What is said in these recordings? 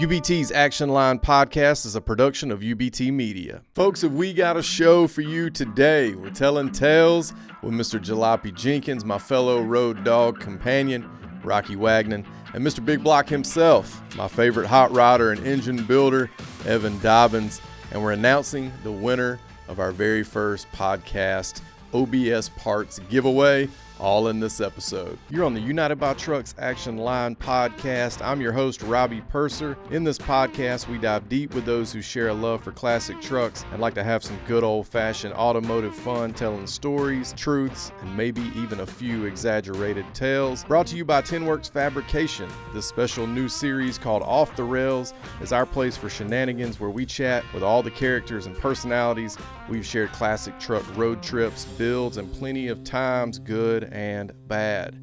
UBT's Action Line podcast is a production of UBT Media. Folks, if we got a show for you today, we're telling tales with Mr. Jalopy Jenkins, my fellow road dog companion, Rocky Wagnon, and Mr. Big Block himself, my favorite hot rodder and engine builder, Evan Dobbins, and we're announcing the winner of our very first podcast OBS parts giveaway, all in this episode. You're on the United by Trucks Action Line podcast. I'm your host, Robbie Purser. In this podcast, we dive deep with those who share a love for classic trucks and like to have some good old-fashioned automotive fun, telling stories, truths, and maybe even a few exaggerated tales. Brought to you by Tinworks Fabrication. This special new series called Off the Rails is our place for shenanigans where we chat with all the characters and personalities. We've shared classic truck road trips, builds, and plenty of times, good and bad.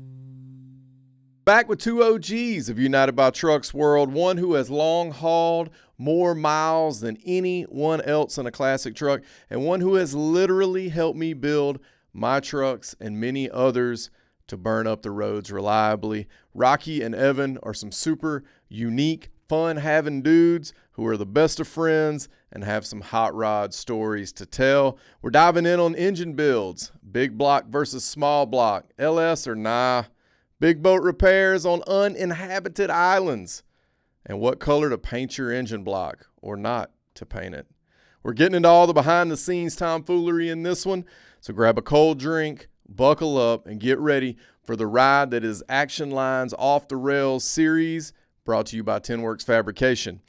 Back with two OGs of United by Trucks world, one who has long hauled more miles than anyone else in a classic truck, and one who has literally helped me build my trucks and many others to burn up the roads reliably. Rocky and Evan are some super unique, fun-having dudes who are the best of friends and have some hot rod stories to tell. We're diving in on engine builds, big block versus small block, LS or nah, big boat repairs on uninhabited islands, and what color to paint your engine block or not to paint it. We're getting into all the behind-the-scenes tomfoolery in this one, so grab a cold drink, buckle up, and get ready for the ride that is Action Line's Off the Rails series, brought to you by Tinworks Fabrication.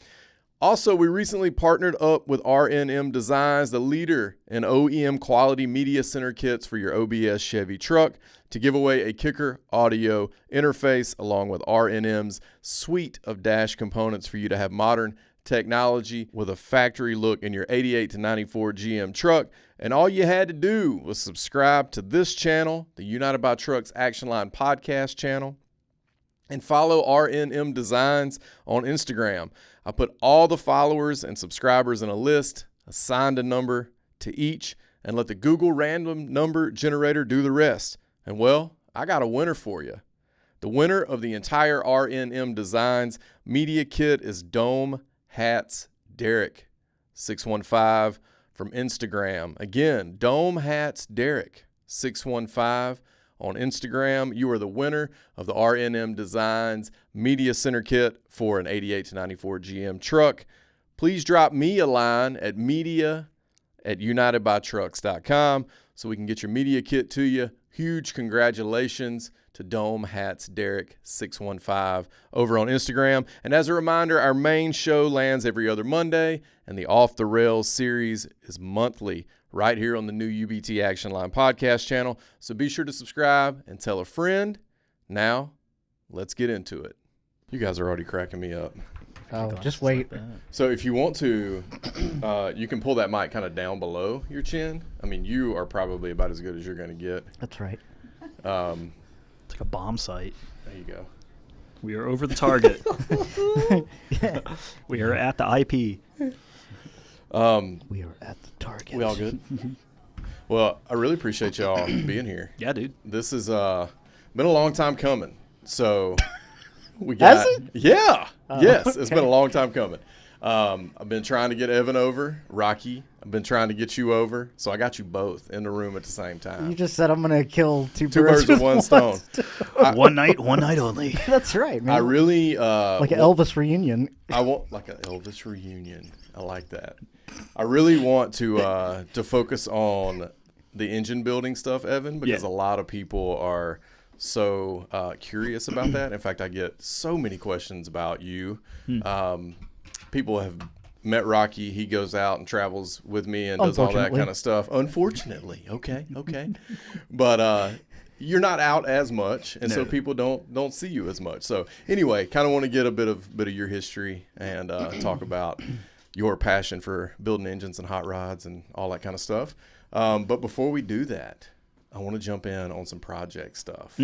Also, we recently partnered up with R&M Designs, the leader in OEM quality media center kits for your OBS Chevy truck, to give away a kicker audio interface along with R&M's suite of dash components for you to have modern technology with a factory look in your 88 to 94 GM truck. And all you had to do was subscribe to this channel, the United by Trucks Action Line podcast channel, and follow R&M Designs on Instagram. I put all the followers and subscribers in a list, assigned a number to each, and let the Google random number generator do the rest. And well, I got a winner for you. The winner of the entire R&M Designs media kit is Dome Hats Derek, 615 from Instagram. Again, Dome Hats Derek, 615 on Instagram. You are the winner of the R&M Designs Media Center Kit for an 88 to 94 GM truck. Please drop me a line at media@unitedbytrucks.com so we can get your media kit to you. Huge congratulations to Dome Hats Derek 615 over on Instagram. And as a reminder, our main show lands every other Monday, and the Off the Rails series is monthly, right here on the new UBT Action Line podcast channel. So be sure to subscribe and tell a friend. Now, let's get into it. You guys are already cracking me up. Oh, just wait. So if you want to, you can pull that mic kind of down below your chin. I mean, you are probably about as good as you're going to get. That's right. It's like a bomb site. There you go. We are over the target. Yeah. We are at the IP. We are at the target. We all good? Well, I really appreciate y'all being here. Yeah, dude. This has been a long time coming. So we got. Has it? Yeah. Yes, okay. It's been a long time coming. I've been trying to get Evan over, Rocky. I've been trying to get you over, so I got you both in the room at the same time. You just said I'm gonna kill two birds with one stone. One night only. That's right, man. I really like an Elvis reunion. I want like an Elvis reunion. I like that. I really want to focus on the engine building stuff, Evan, because a lot of people are so curious about that. In fact, I get so many questions about you. People have met Rocky. He goes out and travels with me and does all that kind of stuff. Unfortunately. Okay. But you're not out as much, and so people don't see you as much. So anyway, kind of want to get a bit of your history and talk about your passion for building engines and hot rods and all that kind of stuff. But before we do that, I want to jump in on some project stuff.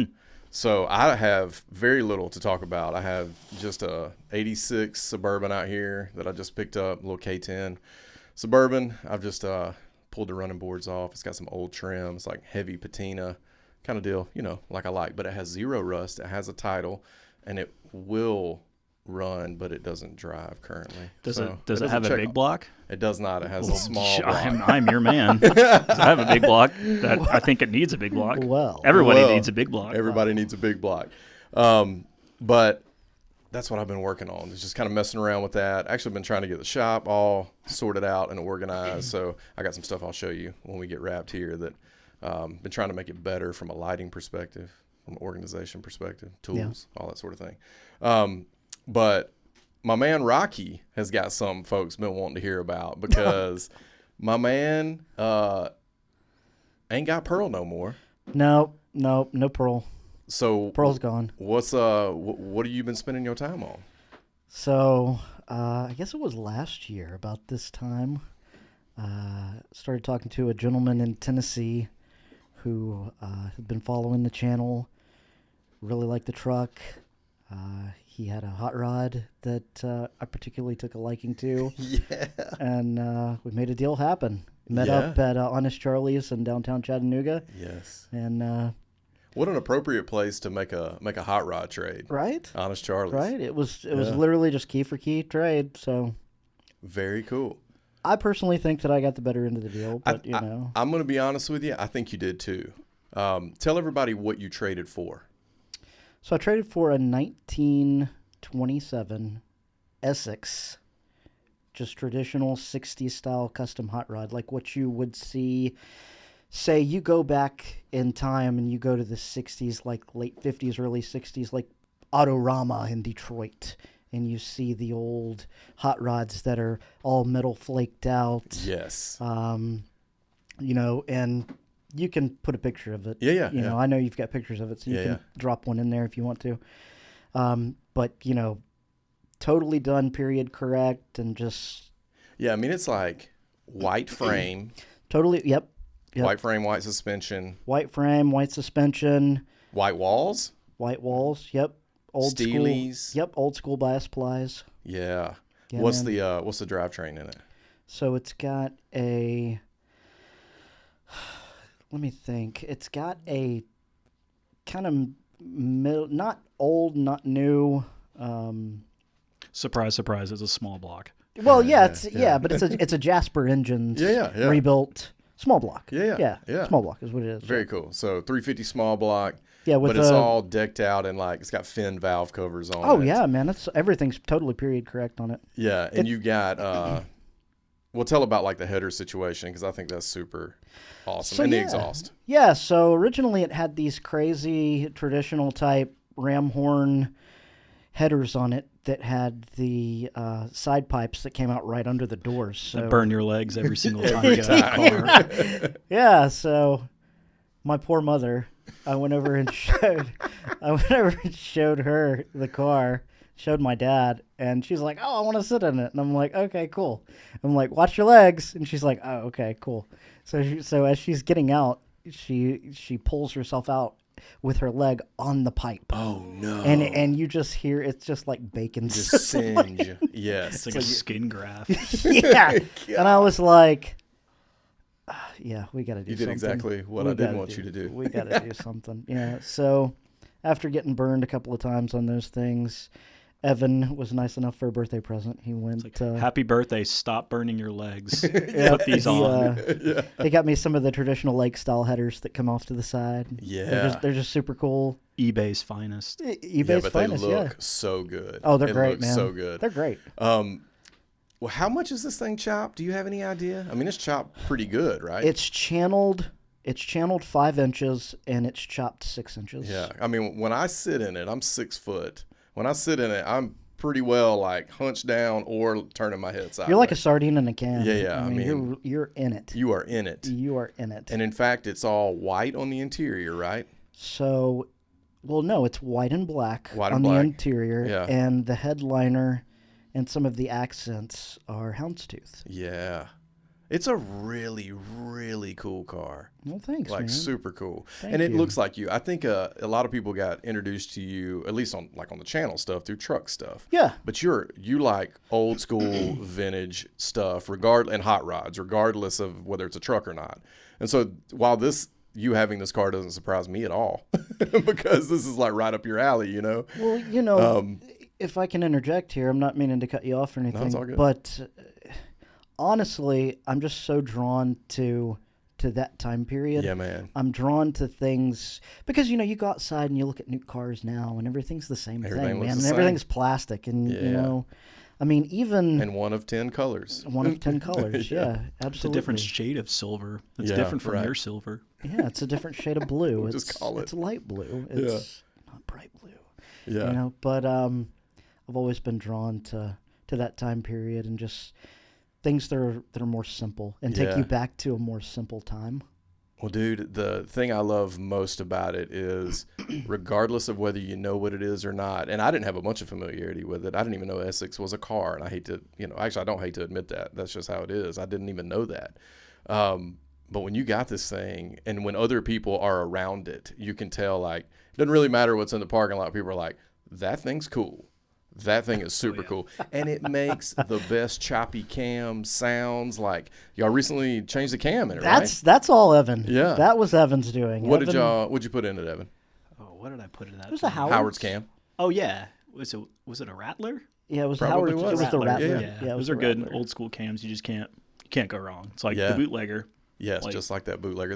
So I have very little to talk about. I have just a 86 Suburban out here that I just picked up, little K10 Suburban. I've just pulled the running boards off. It's got some old trim. It's like heavy patina kind of deal, like I like. But it has zero rust. It has a title, and it will run Mm-hmm. but it doesn't drive currently. Does So it have a doesn't big check- block? It does not. It has a small block. I'm your man. I have a big block. I think it needs a big block. Well. Everybody Well, needs a big block. Everybody needs a big block. But that's what I've been working on. It's just kind of messing around with that. Actually, been trying to get the shop all sorted out and organized. So I got some stuff I'll show you when we get wrapped here that been trying to make it better from a lighting perspective, from an organization perspective, tools, all that sort of thing. But my man Rocky has got some folks been wanting to hear about because my man ain't got Pearl no more. No Pearl. So Pearl's gone. What's what have you been spending your time on? So I guess it was last year about this time. Started talking to a gentleman in Tennessee who had been following the channel. Really liked the truck. He had a hot rod that I particularly took a liking to. Yeah. And we made a deal happen. Met up at Honest Charlie's in downtown Chattanooga. Yes. And what an appropriate place to make a hot rod trade. right, Honest Charlie's. right. It was literally just key for key trade. So Very cool. I personally think that I got the better end of the deal, but I'm going to be honest with you. I think you did too. Tell everybody what you traded for. So I traded for a 1927 Essex, just traditional 60s style custom hot rod, like what you would see. Say you go back in time and you go to the 60s, like late 50s, early 60s, like Autorama in Detroit, and you see the old hot rods that are all metal flaked out. Yes. And you can put a picture of it. Yeah. I know you've got pictures of it, so you can drop one in there if you want to. But, totally done, period correct, and just... Yeah, I mean, it's like white frame. Totally, yep. White frame, white suspension. White frame, white suspension. White walls. White walls, yep. Old Steelies. school. Yep, old school bias plies. Yeah. Yeah, what's man. the drivetrain in it? So it's got a... Let me think. It's got a kind of not old, not new. Surprise, surprise! It's a small block. Well, but it's a Jasper Engines rebuilt small block. Yeah. Small block is what it is. Very cool. So 350 small block. Yeah, but it's all decked out and it's got fin valve covers on it. Oh yeah, man, everything's totally period correct on it. Yeah, and you got we'll tell about the header situation because I think that's super awesome. So, and the exhaust. Yeah, so originally it had these crazy traditional type ram horn headers on it that had the side pipes that came out right under the doors. So That burn your legs every single time you get out of the car. Yeah, so my poor mother, I went over and showed her the car, showed my dad, and she's like, "Oh, I want to sit in it." And I'm like, "Okay, cool." I'm like, "Watch your legs." And she's like, "Oh, okay, cool." So as she's getting out, she pulls herself out with her leg on the pipe. Oh no! And you just hear it's just like bacon. Just singe. Yes. It's like a skin graft. Yeah. And I was like, yeah, we got to do You something. did exactly what I didn't want you to do. We got to do something. Yeah. So after getting burned a couple of times on those things, Evan was nice enough for a birthday present. He went. It's like, happy birthday! Stop burning your legs. Yeah, Put these on. They got me some of the traditional lake style headers that come off to the side. Yeah. They're just super cool. eBay's finest. eBay's but finest, they look so good. Oh, they're It great, looks man. so good. They're great. Well, how much is this thing chopped? Do you have any idea? I mean, it's chopped pretty good, right? It's channeled 5 inches and it's chopped 6 inches. Yeah. I mean, when I sit in it, I'm 6 foot. When I sit in it, I'm pretty well hunched down or turning my head sideways. You're like a sardine in a can. Yeah. I mean, you're in it. You are in it. You are in it. And in fact, it's all white on the interior, right? So, well, no, it's white and black White on and the black. interior, Yeah. and the headliner and some of the accents are houndstooth. Yeah. It's a really, really cool car. Well, thanks, man. Super cool. Thank And it you. looks like you. I think a lot of people got introduced to you, at least on the channel stuff, through truck stuff. Yeah. But you like old school vintage stuff, and hot rods, regardless of whether it's a truck or not. And so while you having this car doesn't surprise me at all, because this is right up your alley, Well, if I can interject here, I'm not meaning to cut you off or anything. No, it's all good. But honestly, I'm just so drawn to that time period. Yeah, man. I'm drawn to things because you go outside and you look at new cars now and everything's the same Everything thing, looks man. the And everything's plastic and Yeah. I mean even And one of 10 colors. one of 10 colors. Yeah, absolutely. It's a different shade of silver. It's Yeah, different from right. your silver. Yeah, it's a different shade of blue. We'll it's just call it. It's light blue. It's not bright blue. Yeah. But I've always been drawn to that time period and just things that are more simple and take Yeah. you back to a more simple time. Well, dude, the thing I love most about it is regardless of whether you know what it is or not, and I didn't have a bunch of familiarity with it. I didn't even know Essex was a car, and I hate to, actually, I don't hate to admit that. That's just how it is. I didn't even know that. But when you got this thing and when other people are around it, you can tell, like, it doesn't really matter what's in the parking lot. People are like, that thing's cool. That thing is super cool. And it makes the best choppy cam sounds. Like, y'all recently changed the cam in it, right? That's all Evan. Yeah. That was Evan's doing. What'd Evan, you put in it, Evan? Oh, what did I put in that? It was a thing? Howard's cam. Oh yeah, was it a Rattler? Yeah, it was Probably Howard's. was. It was the Rattler, Rattler. yeah. Yeah, it was those are the good Rattler. old school cams. You can't go wrong. It's like Yeah. the bootlegger. Yes, Like- just like that bootlegger.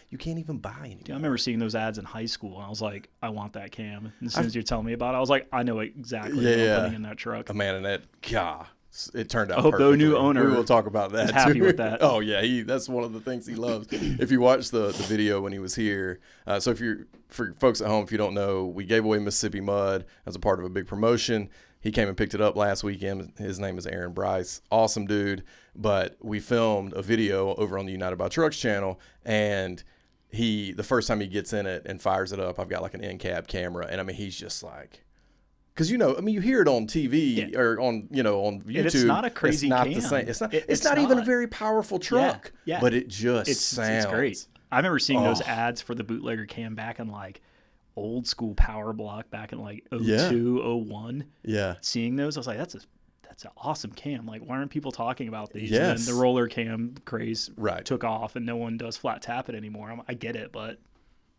You can't even buy anymore. Dude, I remember seeing those ads in high school, and I was like, I want that cam. And as soon as you're telling me about it, I was like, I know exactly what I'm putting in that truck. Man, and that, it turned out I hope the perfectly. new owner We will talk about that, is happy too. with that. Oh, yeah, that's one of the things he loves. If you watch the video when he was here, so for folks at home, if you don't know, we gave away Mississippi Mud as a part of a big promotion. He came and picked it up last weekend. His name is Aaron Bryce. Awesome dude. But we filmed a video over on the United by Trucks channel, and the first time he gets in it and fires it up, I've got like an in-cab camera, and I mean, he's just like, because you hear it on TV or on on YouTube. And it's not a crazy It's not cam. the same. It's not. It's It's not even a not. very powerful truck. Yeah. But it just sounds It's great. I remember seeing those Oh. ads for the bootlegger cam back in like old school power block back in like 02, Yeah. 01. Yeah. Seeing those, I was like, that's an awesome cam. Like, why aren't people talking about these? Yes. And then the roller cam craze Right. took off, and no one does flat tap it anymore. I get it, but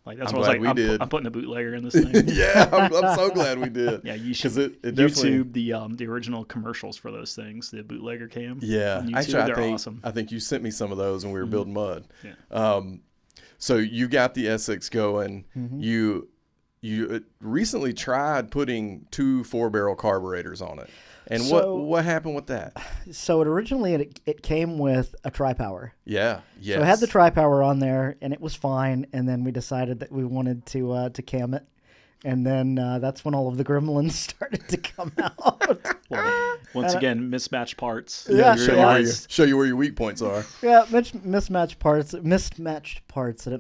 like that's I'm what I was glad like. we did. I'm putting a bootlegger in this thing. Yeah, I'm so glad we did. Yeah, you should 'Cause it definitely- YouTube the original commercials for those things, the bootlegger cam. Yeah, on YouTube. actually, they're awesome. I think you sent me some of those when we were building mud. Yeah. So you got the Essex going. You recently tried putting 2 4-barrel carburetors on it, and So- what happened with that? So originally it came with a tri-power. Yeah, yes. So it had the tri-power on there, and it was fine. And then we decided that we wanted to cam it, and then that's when all of the gremlins started to come out. Well, once again, mismatched parts. Yeah, You show, realize- you where your weak points are. Yeah, mismatched parts. I didn't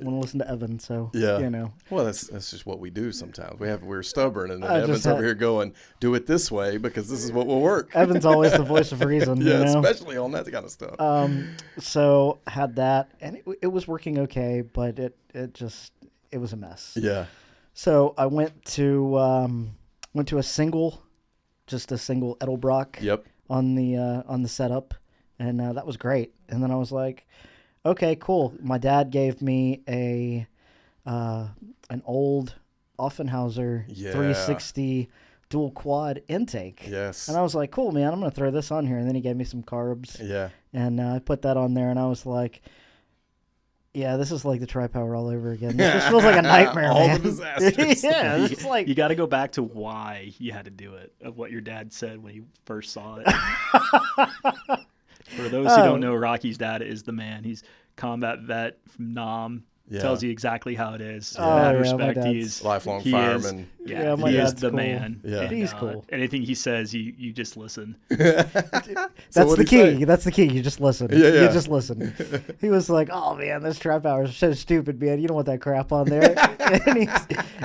want to listen to Evan, so Yeah. Well, that's just what we do sometimes. We're stubborn, and then Evan's just had- over here going, "Do it this way because this is what will work." Evan's always the voice of reason. Yeah, you know? especially on that kind of stuff. So had that, and it was working okay, but it was a mess. Yeah. So I went to a single Edelbrock. Yep. On the setup, and that was great. And then I was like, okay, cool. My dad gave me an old Offenhauser Yeah. 360 dual quad intake. Yes. And I was like, cool, man, I'm gonna throw this on here. And then he gave me some carbs. Yeah. And I put that on there, and I was like, yeah, this is like the tri-power all over again. This just feels like a nightmare, All man. the disasters. Yeah, this is like You got to go back to why you had to do it, of what your dad said when he first saw it. For those who don't know, Rocky's dad is the man. He's combat vet from Nam. Yeah. Tells you exactly how it is. In Oh, that yeah, my respect, dad's- he's Lifelong he fireman. Is, Yeah, my he is dad's the cool. man. Yeah. And, He's cool. Anything he says, you just listen. That's what'd the he key. say? That's the key. You just listen. Yeah, yeah. You just listen. He was like, "Oh man, this trap hour is so stupid, man. You don't want that crap on there."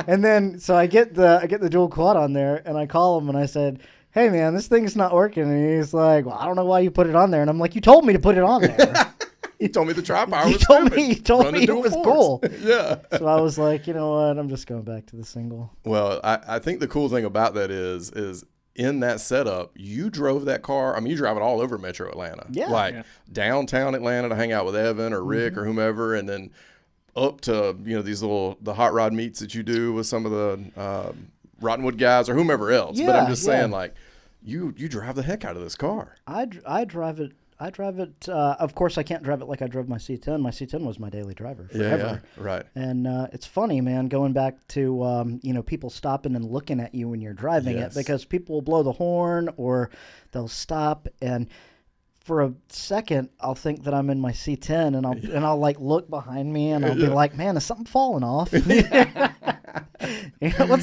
and then so I get the dual quad on there, and I call him and I said, "Hey man, this thing's not working." And he's like, "Well, I don't know why you put it on there." And I'm like, "You told me to put it on there. You told me the tri-power You was told stupid. me- you told Run the me it dual was force. cool. Yeah. So I was like, you know what? I'm just going back to the single. Well, I think the cool thing about that is in that setup, you drove that car. I mean, you drive it all over Metro Atlanta. Yeah. Like Yeah. downtown Atlanta to hang out with Evan or Rick or whomever, and then up to, these the hot rod meets that you do with some of the Rottenwood guys or whomever else. But I'm just Yeah, saying, like, you drive the heck out of this car. I drive it. Of course, I can't drive it like I drove my C10. My C10 was my daily driver forever. Yeah, right. And it's funny, man, going back to, people stopping and looking at you when you're driving it, because people will blow the horn or they'll stop, and for a second, I'll think that I'm in my C10, and I'll like look behind me, and I'll be like, "Man, is something falling off? What's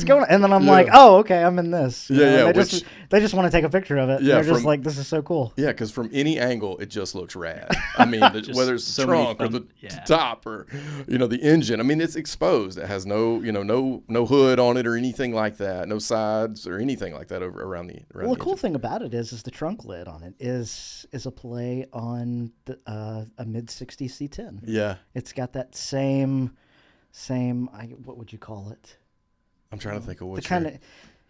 going on?" And then I'm like, "Oh, okay, I'm in this." Yeah. They just want to take a picture of it. Yeah, They're just like, "This is so cool." Yeah, because from any angle, it just looks rad. I mean, whether it's the trunk or the top or the engine. I mean, it's exposed. It has no hood on it or anything like that. No sides or anything like that around the. Well, the cool thing about it is the trunk lid on it is a play on a mid-60 C10. Yeah, it's got that same. What would you call it? I'm trying to think of what the kind of.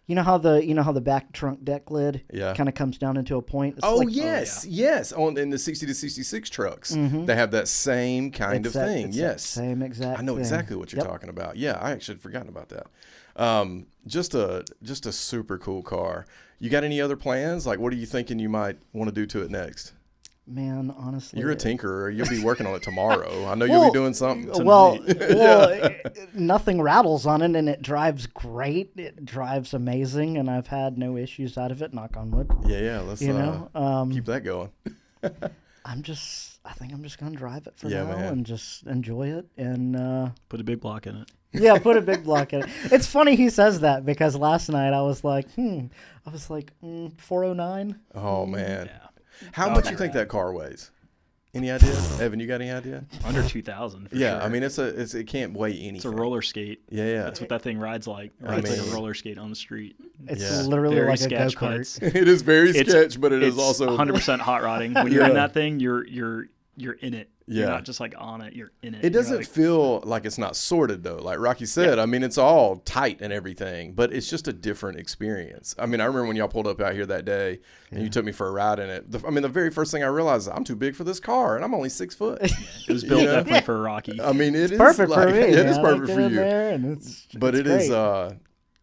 You know how the back trunk deck lid kind of comes down into a point? It's yes. In the 60 to 66 trucks, they have that same kind of thing. Yes, same exact. I know exactly what you're talking about. Yeah, I actually had forgotten about that. Just a super cool car. You got any other plans? Like, what are you thinking you might want to do to it next? Man, honestly, you're a tinkerer. You'll be working on it tomorrow. I know you'll be doing something tonight. Well, nothing rattles on it, and it drives great. It drives amazing, and I've had no issues out of it. Knock on wood. Yeah. Let's keep that going. I think I'm just gonna drive it for now and just enjoy it and put a big block in it. Yeah, put a big block in it. It's funny he says that because last night I was like, 409. Oh man. Yeah. How much you think that car weighs? Any idea? Evan, you got any idea? Under 2,000 for sure. I mean, it can't weigh anything. It's a roller skate. Yeah. That's what that thing rides like. It rides like a roller skate on the street. It's literally very like a go-kart. It is very sketch, but it's also 100% hot rodding. When you're in that thing, you're in it. Yeah. You're not just like on it, you're in it. It doesn't feel like it's not sorted though. Like Rocky said, I mean, it's all tight and everything, but it's just a different experience. I mean, I remember when y'all pulled up out here that day and you took me for a ride in it. The very first thing I realized is I'm too big for this car and I'm only 6 foot. It was built definitely for Rocky. I mean, it's perfect for me. It is perfect for you. It's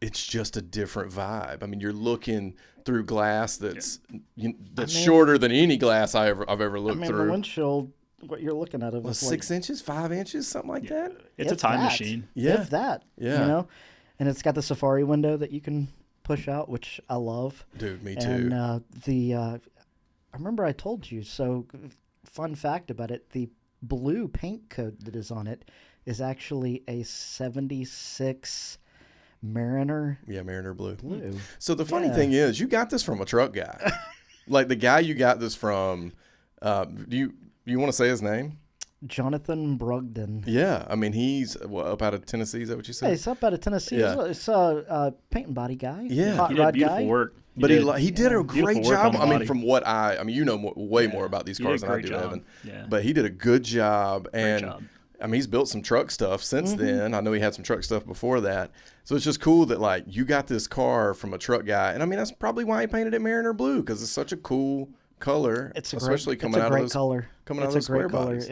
it's just a different vibe. I mean, you're looking through glass that's shorter than any glass I've ever looked through. The windshield, what you're looking at, is 6 inches, 5 inches, something like that. It's a time machine. Yeah, if that. And it's got the Safari window that you can push out, which I love. Dude, me too. And I remember I told you. So, fun fact about it: the blue paint coat that is on it is actually a '76 Mariner. Yeah, Mariner blue. So the funny thing is, you got this from a truck guy. Like the guy you got this from. Do you want to say his name? Jonathan Brogdon. Yeah, I mean he's up out of Tennessee. Is that what you said? Yeah, he's up out of Tennessee. Yeah. It's a paint and body guy. Yeah, hot he rod did beautiful guy. work. But he did a great job. I mean, body. from what you know way more about these cars than I do, Evan. Yeah. But he did a good job. Great job. I mean, he's built some truck stuff since then. I know he had some truck stuff before that. So it's just cool that, like, you got this car from a truck guy. And, I mean, that's probably why he painted it Mariner blue, because it's such a cool color, especially coming out of those color. Coming out of those square bodies.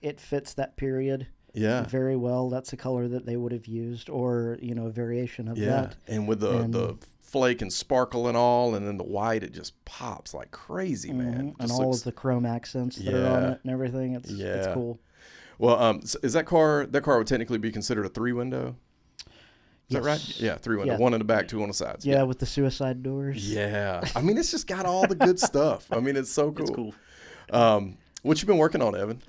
It fits that period very well. That's a color that they would have used, or, a variation of that. And with the flake and sparkle and all, and then the white, it just pops like crazy, man. And all of the chrome accents that are on it and everything. It's cool. Well, is that car would technically be considered a 3-window? Is that right? Yeah, 3-window. Yeah. 1 in the back, 2 on the sides. Yeah, with the suicide doors. Yeah. I mean, it's just got all the good stuff. I mean, it's so cool. It's cool. What you been working on, Evan?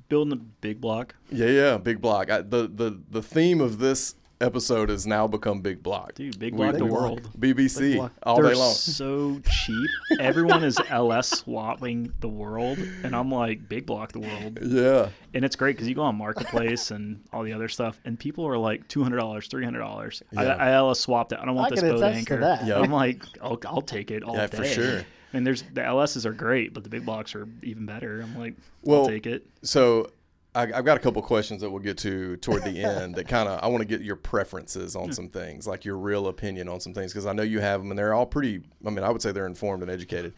Building a big block. Yeah, big block. The theme of this episode has now become big block. Dude, big block the world. BBC all They're day long. So cheap. Everyone is LS swapping the world, and I'm like, big block the world. Yeah. And it's great because you go on Marketplace and all the other stuff, and people are like $200, $300. Yeah. I LS swapped it. I don't want this boat anchor. Yep. I'm like, I'll take it all day. Yeah, for sure. And the LSs are great, but the big blocks are even better. I'm like, I'll take it. So I've got a couple questions that we'll get to toward the end that kind of, I want to get your preferences on some things, like your real opinion on some things, because I know you have them, and they're all pretty, I mean, I would say they're informed and educated.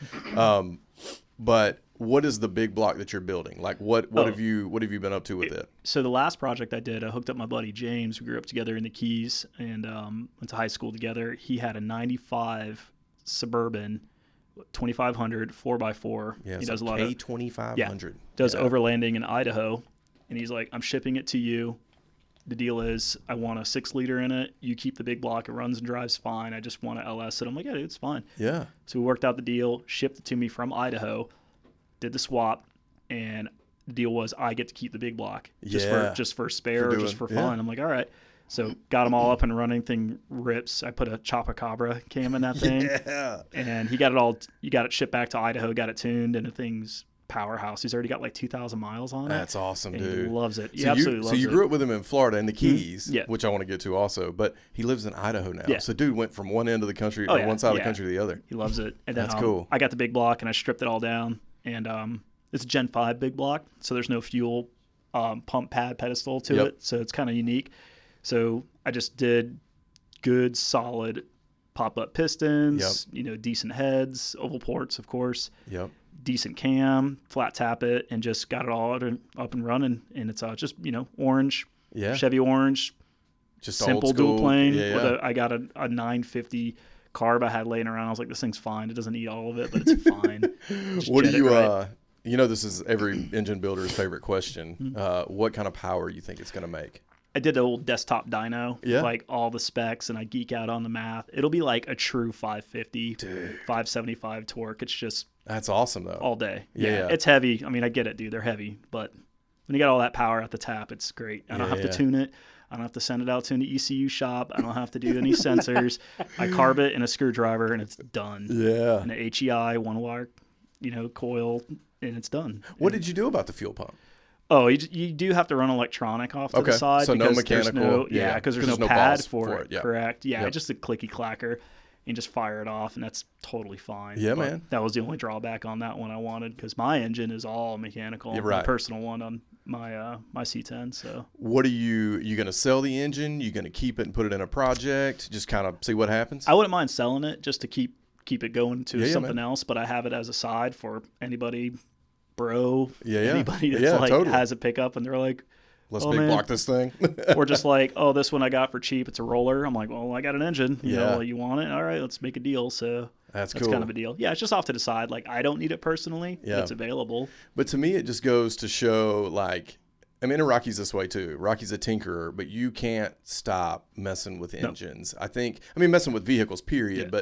But what is the big block that you're building? Like what have you been up to with it? So the last project I did, I hooked up my buddy James. We grew up together in the Keys and went to high school together. He had a 95 Suburban 2500 4x4. Yeah, he does a lot of K2500. Does overlanding in Idaho, and he's like, I'm shipping it to you. The deal is, I want a 6-liter in it. You keep the big block. It runs and drives fine. I just want to LS it. I'm like, yeah, dude, it's fine. Yeah. So we worked out the deal, shipped it to me from Idaho, did the swap, and the deal was I get to keep the big block just for spare or just for fun. Yeah. I'm like, all right. So got them all up and running. Thing rips. I put a Chopacabra cam in that thing. Yeah. And he got it shipped back to Idaho, got it tuned, and the thing's powerhouse. He's already got like 2,000 miles on it. That's awesome, and dude. He loves it. He so absolutely loves it. So you grew up with him in Florida in the Keys, yeah. which I want to get to also, but he lives in Idaho now. Yeah. So dude went from one end of the country, one side of the country to the other. He loves it. And then, that's cool. I got the big block and I stripped it all down, and it's a Gen 5 big block, so there's no fuel pump pad pedestal to it, so it's kind of unique. So I just did good, solid pop-up pistons, decent heads, oval ports, of course. Yep. Decent cam, flat tap it, and just got it all up and running. And it's just orange, Chevy orange, just simple old school dual plane. Yeah. I got a 950 carb I had laying around. I was like, this thing's fine. It doesn't eat all of it, but it's fine. What do you this is every engine builder's favorite question. What kind of power you think it's going to make? I did the old desktop dyno, like all the specs, and I geek out on the math. It'll be like a true 550, 575 torque. It's just that's awesome though. All day. Yeah. It's heavy. I mean, I get it, dude. They're heavy, but when you got all that power at the tap, it's great. I don't have to tune it. I don't have to send it out to an ECU shop. I don't have to do any sensors. I carb it in a screwdriver, and it's done. Yeah. And an HEI 1-wire, coil, and it's done. What did you do about the fuel pump? Oh, you do have to run electronic off to the side. So no mechanical. Because there's no pad for it. Yeah. Correct. Yeah, just a clicky clacker. And just fire it off, and that's totally fine. Yeah, but man. That was the only drawback on that one I wanted, because my engine is all mechanical. Yeah, right. My personal one on my my C10. So what are you going to sell the engine? You going to keep it and put it in a project? Just kind of see what happens? I wouldn't mind selling it just to keep it going to something else, but I have it as a side for anybody, anybody that's totally has a pickup and they're like, let's big block this thing. Or just like, this one I got for cheap. It's a roller. I'm like, well, I got an engine. You know, you want it? All right, let's make a deal. So that's cool. Kind of a deal. Yeah, it's just off to the side. Like, I don't need it personally. Yeah. It's available. But to me, it just goes to show, like, and Rocky's this way too. Rocky's a tinkerer, but you can't stop messing with engines. Messing with vehicles, period. Yeah.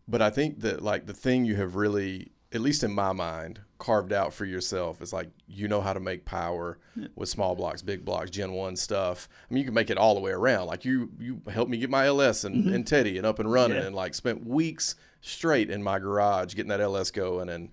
But I think that, like, the thing you have really, at least in my mind, carved out for yourself is like, how to make power with small blocks, big blocks, Gen 1 stuff. I mean, you can make it all the way around. Like you helped me get my LS and Teddy and up and running and like spent weeks straight in my garage getting that LS going. And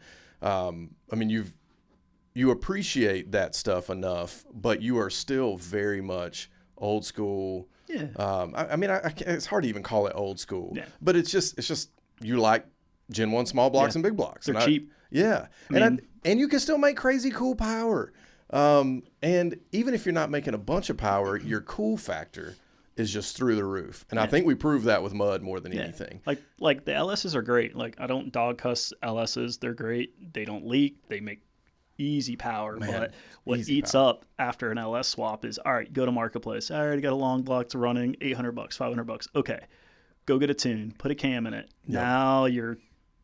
you appreciate that stuff enough, but you are still very much old school. Yeah. It's hard to even call it old school, but it's just you like Gen 1 small blocks and big blocks. They're cheap. Yeah. And you can still make crazy cool power. And even if you're not making a bunch of power, your cool factor is just through the roof. And I think we proved that with mud more than anything. Like the LSs are great. Like, I don't dog cuss LSs. They're great. They don't leak. They make easy power. But what eats up after an LS swap is, all right, go to Marketplace. I already got a long block to running, $800, $500. Okay. Go get a tune, put a cam in it. Yep. Now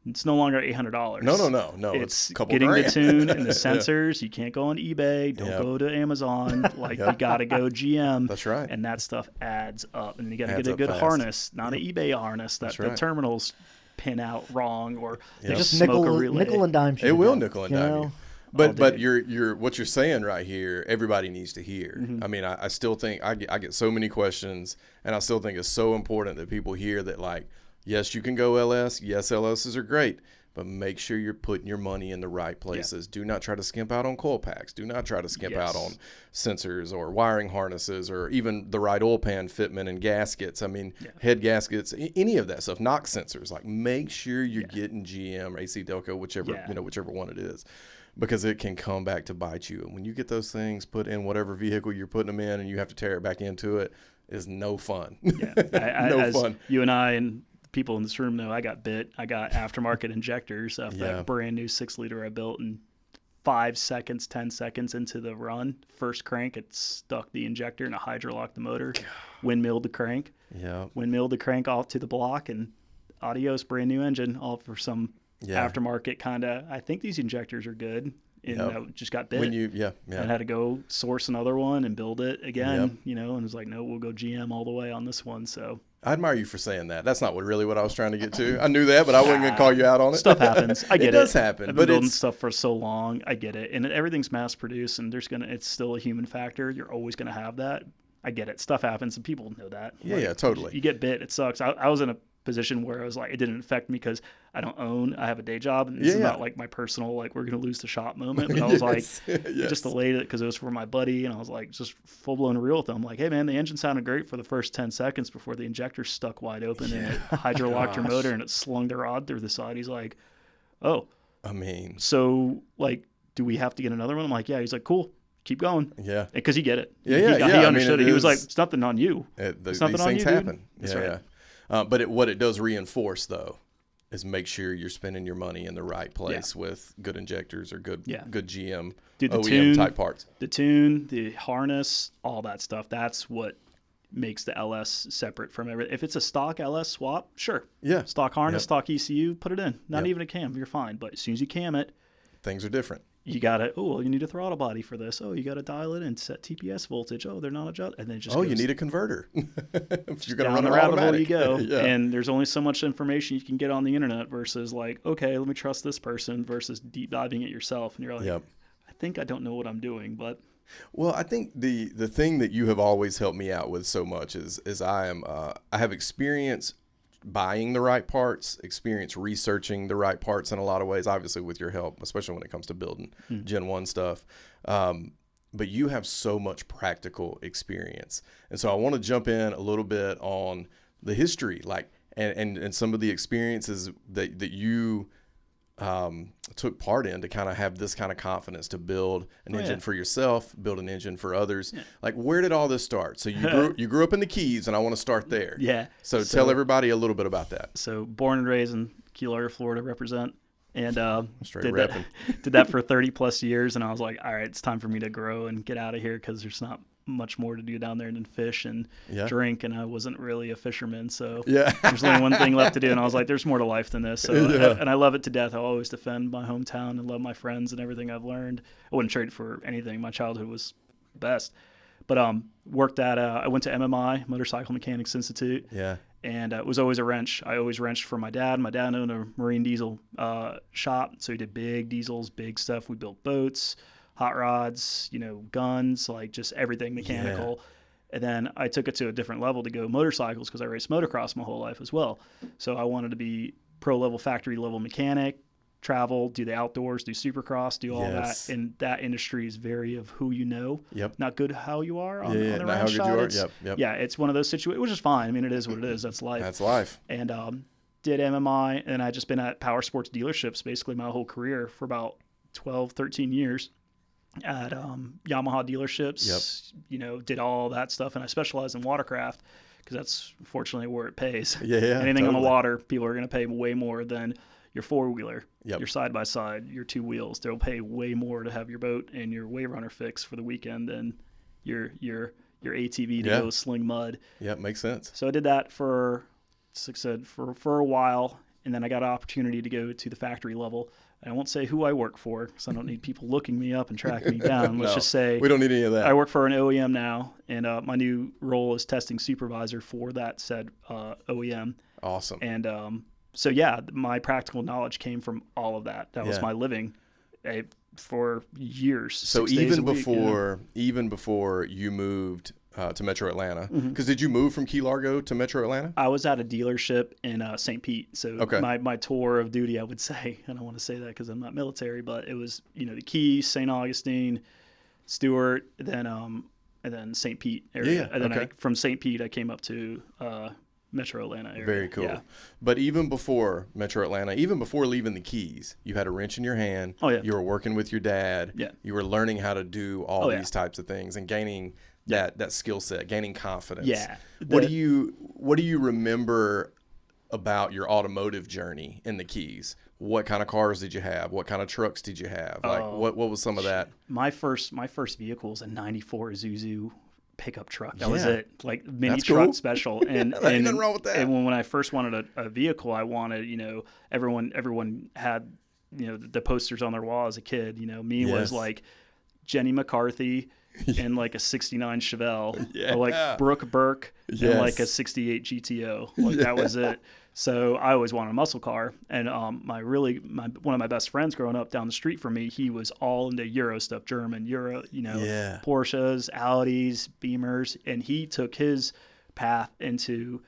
it's no longer $800. No. It's a couple getting grand. the tune and the sensors. You can't go on eBay. Don't go to Amazon. Like, you got to go GM. That's right. And that stuff adds up. And you got to get a good harness, not an eBay harness that the terminals pin out wrong or they just smoke a relay. Nickel and dime. It will nickel and dime you. But you're what you're saying right here, everybody needs to hear. Mm-hmm. I mean, I still think I get so many questions, and I still think it's so important that people hear that, like, yes, you can go LS. Yes, LSs are great, but make sure you're putting your money in the right places. Yeah. Do not try to skimp out on coil packs. Do not try to skimp out on sensors or wiring harnesses or even the right oil pan fitment and gaskets. I mean, head gaskets, any of that stuff, knock sensors. Like, make sure you're getting GM or AC Delco, whichever one it is. Because it can come back to bite you. And when you get those things put in whatever vehicle you're putting them in and you have to tear it back into it, is no fun. Yeah, no fun. You and I and people in this room know, I got aftermarket injectors off that brand new 6-liter I built in 5 seconds, 10 seconds into the run, first crank, it stuck the injector and it hydrolocked the motor, windmilled the crank. Yeah. Windmilled the crank off to the block, and adios, brand new engine, all for some aftermarket kind of, I think these injectors are good. And I just got bit. And had to go source another one and build it again, you know, and it was like, no, we'll go GM all the way on this one. So I admire you for saying that. That's not what I was trying to get to. I knew that, but I wasn't going to call you out on it. Stuff happens. I get it. It does happen. I've been building stuff for so long. I get it. And everything's mass produced, and it's still a human factor. You're always going to have that. I get it. Stuff happens, and people know that. Yeah, totally. You get bit. It sucks. I was in a position where I was like, it didn't affect me because I have a day job, and it's not like my personal, like, we're going to lose the shop moment. But I was like, I just delayed it because it was for my buddy, and I was like, just full blown real with him. I'm like, hey man, the engine sounded great for the first 10 seconds before the injector stuck wide open and it hydrolocked your motor and it slung the rod through the side. He's like, oh, I mean, so like, do we have to get another one? I'm like, yeah. He's like, cool. Keep going. Yeah. Because he get it. He understood it. He was like, it's nothing on you. These nothing things happen. That's right. But what it does reinforce, though, is make sure you're spending your money in the right place with good injectors or good GM, OEM type parts. The tune, the harness, all that stuff. That's what makes the LS separate from everything. If it's a stock LS swap, sure. Yeah. Stock harness, stock ECU, put it in. Not even a cam, you're fine. But as soon as you cam it, things are different. You got you need a throttle body for this. Oh, you got to dial it in, set TPS voltage. Oh, they're not adjusted. And then it just you need a converter. If you're going to run run the rabbit hole, you go. Yeah. And there's only so much information you can get on the internet versus like, okay, let me trust this person versus deep diving it yourself. And you're like, I think I don't know what I'm doing, but. Well, I think the thing that you have always helped me out with so much is I have experience buying the right parts, experience researching the right parts in a lot of ways, obviously with your help, especially when it comes to building Gen 1 stuff. But you have so much practical experience. And so I want to jump in a little bit on the history, like, and some of the experiences that you took part in to kind of have this kind of confidence to build an engine for yourself, build an engine for others. Yeah. Like, where did all this start? So you grew up in the Keys, and I want to start there. Yeah. So tell everybody a little bit about that. So born and raised in Key Largo, Florida, represent. And did that for 30 plus years. And I was like, all right, it's time for me to grow and get out of here because there's not much more to do down there than fish and drink, and I wasn't really a fisherman, so there's only one thing left to do, and I was like, there's more to life than this. And I love it to death. I'll always defend my hometown and love my friends and everything I've learned. I wouldn't trade it for anything. My childhood was best. But worked at I went to MMI, Motorcycle Mechanics Institute, and it was always a wrench. I always wrenched for my dad. My dad owned a marine diesel shop, so he did big diesels, big stuff. We built boats, hot rods, guns, like just everything mechanical. And then I took it to a different level to go motorcycles because I raced motocross my whole life as well. So I wanted to be pro level, factory level mechanic, travel, do the outdoors, do supercross, do all that. And that industry is very of who you know, not good how you are on the ranch side. Yeah, it's one of those situations, which is fine. I mean, it is what it is. That's life. That's life. And did MMI, and I just been at power sports dealerships basically my whole career for about 12, 13 years. At Yamaha dealerships, did all that stuff, and I specialize in watercraft because that's fortunately where it pays. Anything on the water, people are going to pay way more than your four-wheeler, your side-by-side, your two wheels. They'll pay way more to have your boat and your wave runner fixed for the weekend than your ATV to go sling mud. Yeah, makes sense. So I did that for, like I said, for a while, and then I got an opportunity to go to the factory level. I won't say who I work for because I don't need people looking me up and tracking me down. Let's just say we don't need any of that. I work for an OEM now, and my new role is testing supervisor for that said OEM. Awesome. And so my practical knowledge came from all of that. That was my living for years. So even before you moved to Metro Atlanta, because did you move from Key Largo to Metro Atlanta? I was at a dealership in St. Pete. So my tour of duty, I would say, I don't want to say that because I'm not military, but it was the Keys, St. Augustine, Stewart, and then St. Pete area. And then from St. Pete, I came up to Metro Atlanta area. Very cool. Yeah. But even before Metro Atlanta, even before leaving the Keys, you had a wrench in your hand. Oh, yeah. You were working with your dad. Yeah. You were learning how to do all these types of things and gaining that skill set, gaining confidence. Yeah. What do you remember about your automotive journey in the Keys. What kind of cars did you have? What kind of trucks did you have? Like, what was some of that? My first vehicle was a '94 Isuzu pickup truck. That was it. Like mini That's truck cool. special. And ain't nothing wrong with that. And when I first wanted a vehicle, I wanted, everyone had, the posters on their wall as a kid. Me was like Jenny McCarthy and like a '69 Chevelle, or like Brooke Burke and like a '68 GTO. Like that was it. So I always wanted a muscle car, and one of my best friends growing up down the street from me, he was all into Euro stuff, German Euro, Porsches, Audis, Beamers, and he took his path into